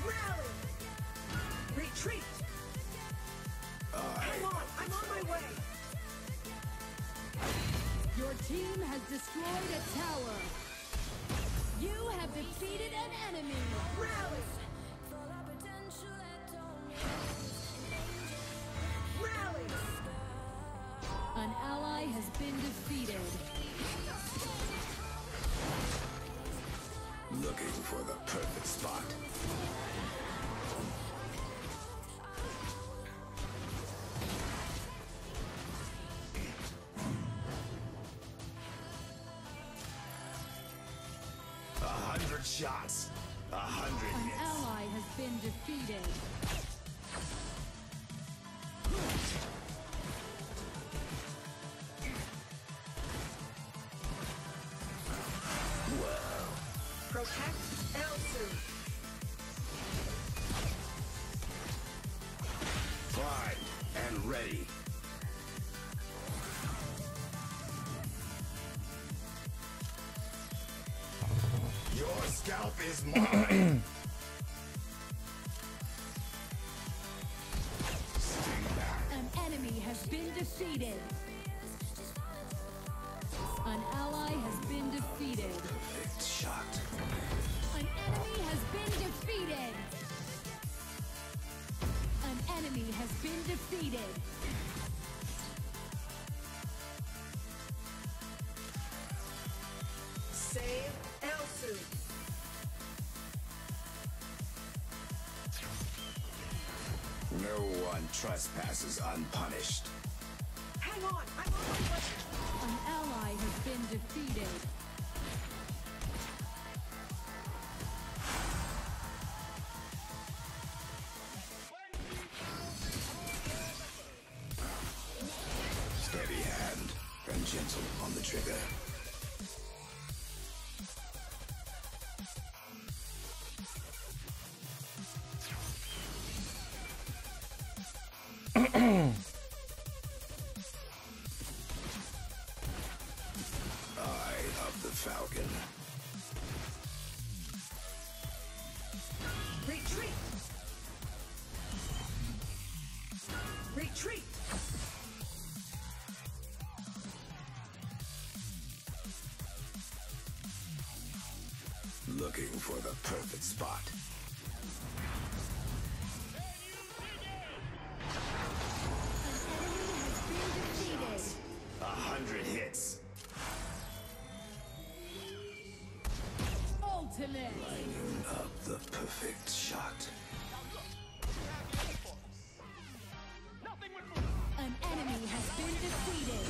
Rally! Retreat! I'm on my way! Your team has destroyed a tower. You have defeated an enemy. Rally! Rally! An ally has been defeated. Looking for the perfect spot. A 100 shots, 100 An hits. ally has been defeated. Protect Elsu! Primed and ready. Your scalp is mine. Sting back. An enemy has been defeated. An ally has been defeated. Perfect shot. An enemy has been defeated. An enemy has been defeated. Save Elsu. No one trespasses unpunished. Hang on, I'm on my way. An ally has been defeated. Steady hand and gentle on the trigger. Eye of the Falcon. Retreat. Retreat. Looking for the perfect spot. An enemy has been defeated. 100 hits. Ultimate. Lining up the perfect shot. An enemy has been defeated.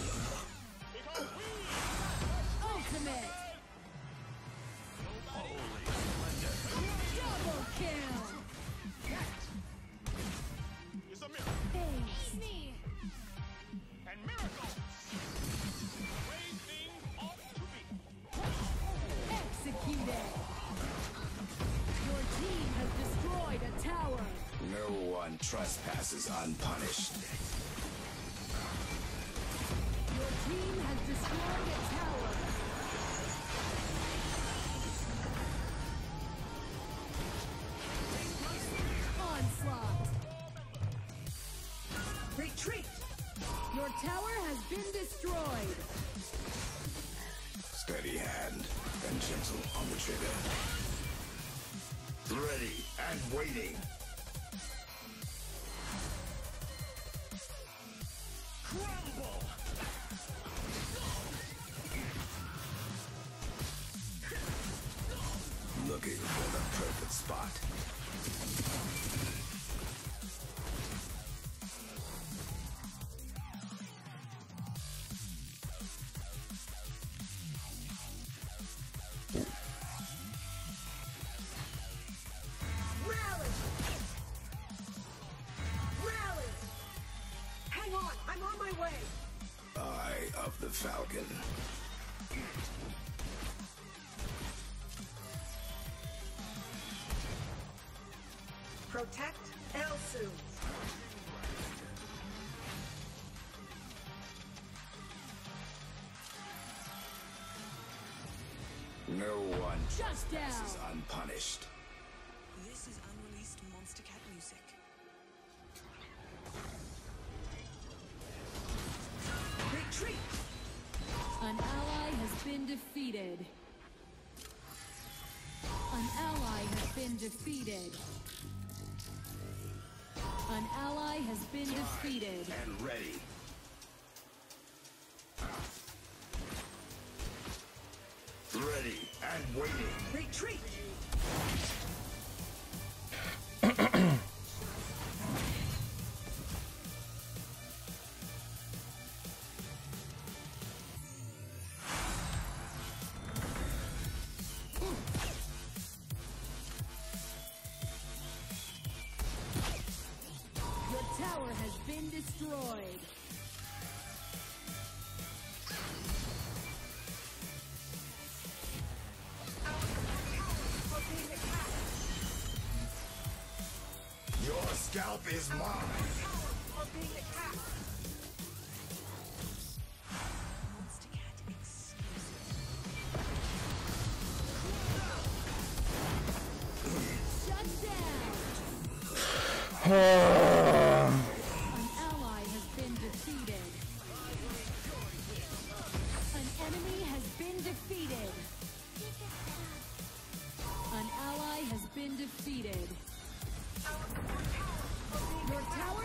Ultimate. Double kill. Ace. Executed. Your team has destroyed a tower. No one trespasses unpunished. Your team has destroyed a tower. Onslaught. Retreat. Your tower has been destroyed. Steady hand and gentle on the trigger. Ready and waiting. Crumble! Looking for the perfect spot. Rally. Rally. Hang on, I'm on my way. Eye of the Falcon. Protect Elsu. No one Shut trespasses down. unpunished. This is unreleased Monster Cat music. Retreat. An ally has been defeated. An ally has been defeated. An ally has been defeated. And ready. Ready and waiting. Retreat. Your tower has been destroyed. Your scalp is mine. Monster Cat exclusive. Shut down. An ally has been defeated. An enemy has been defeated. An ally has been defeated. Your tower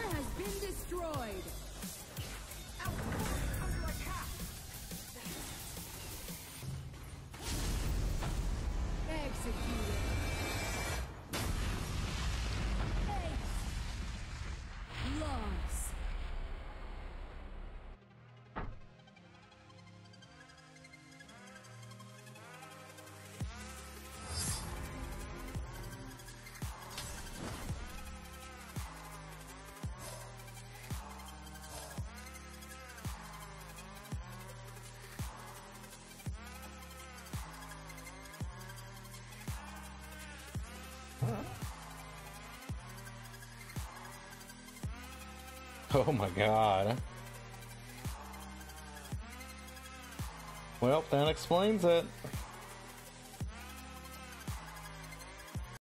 Oh my god. Well, that explains it.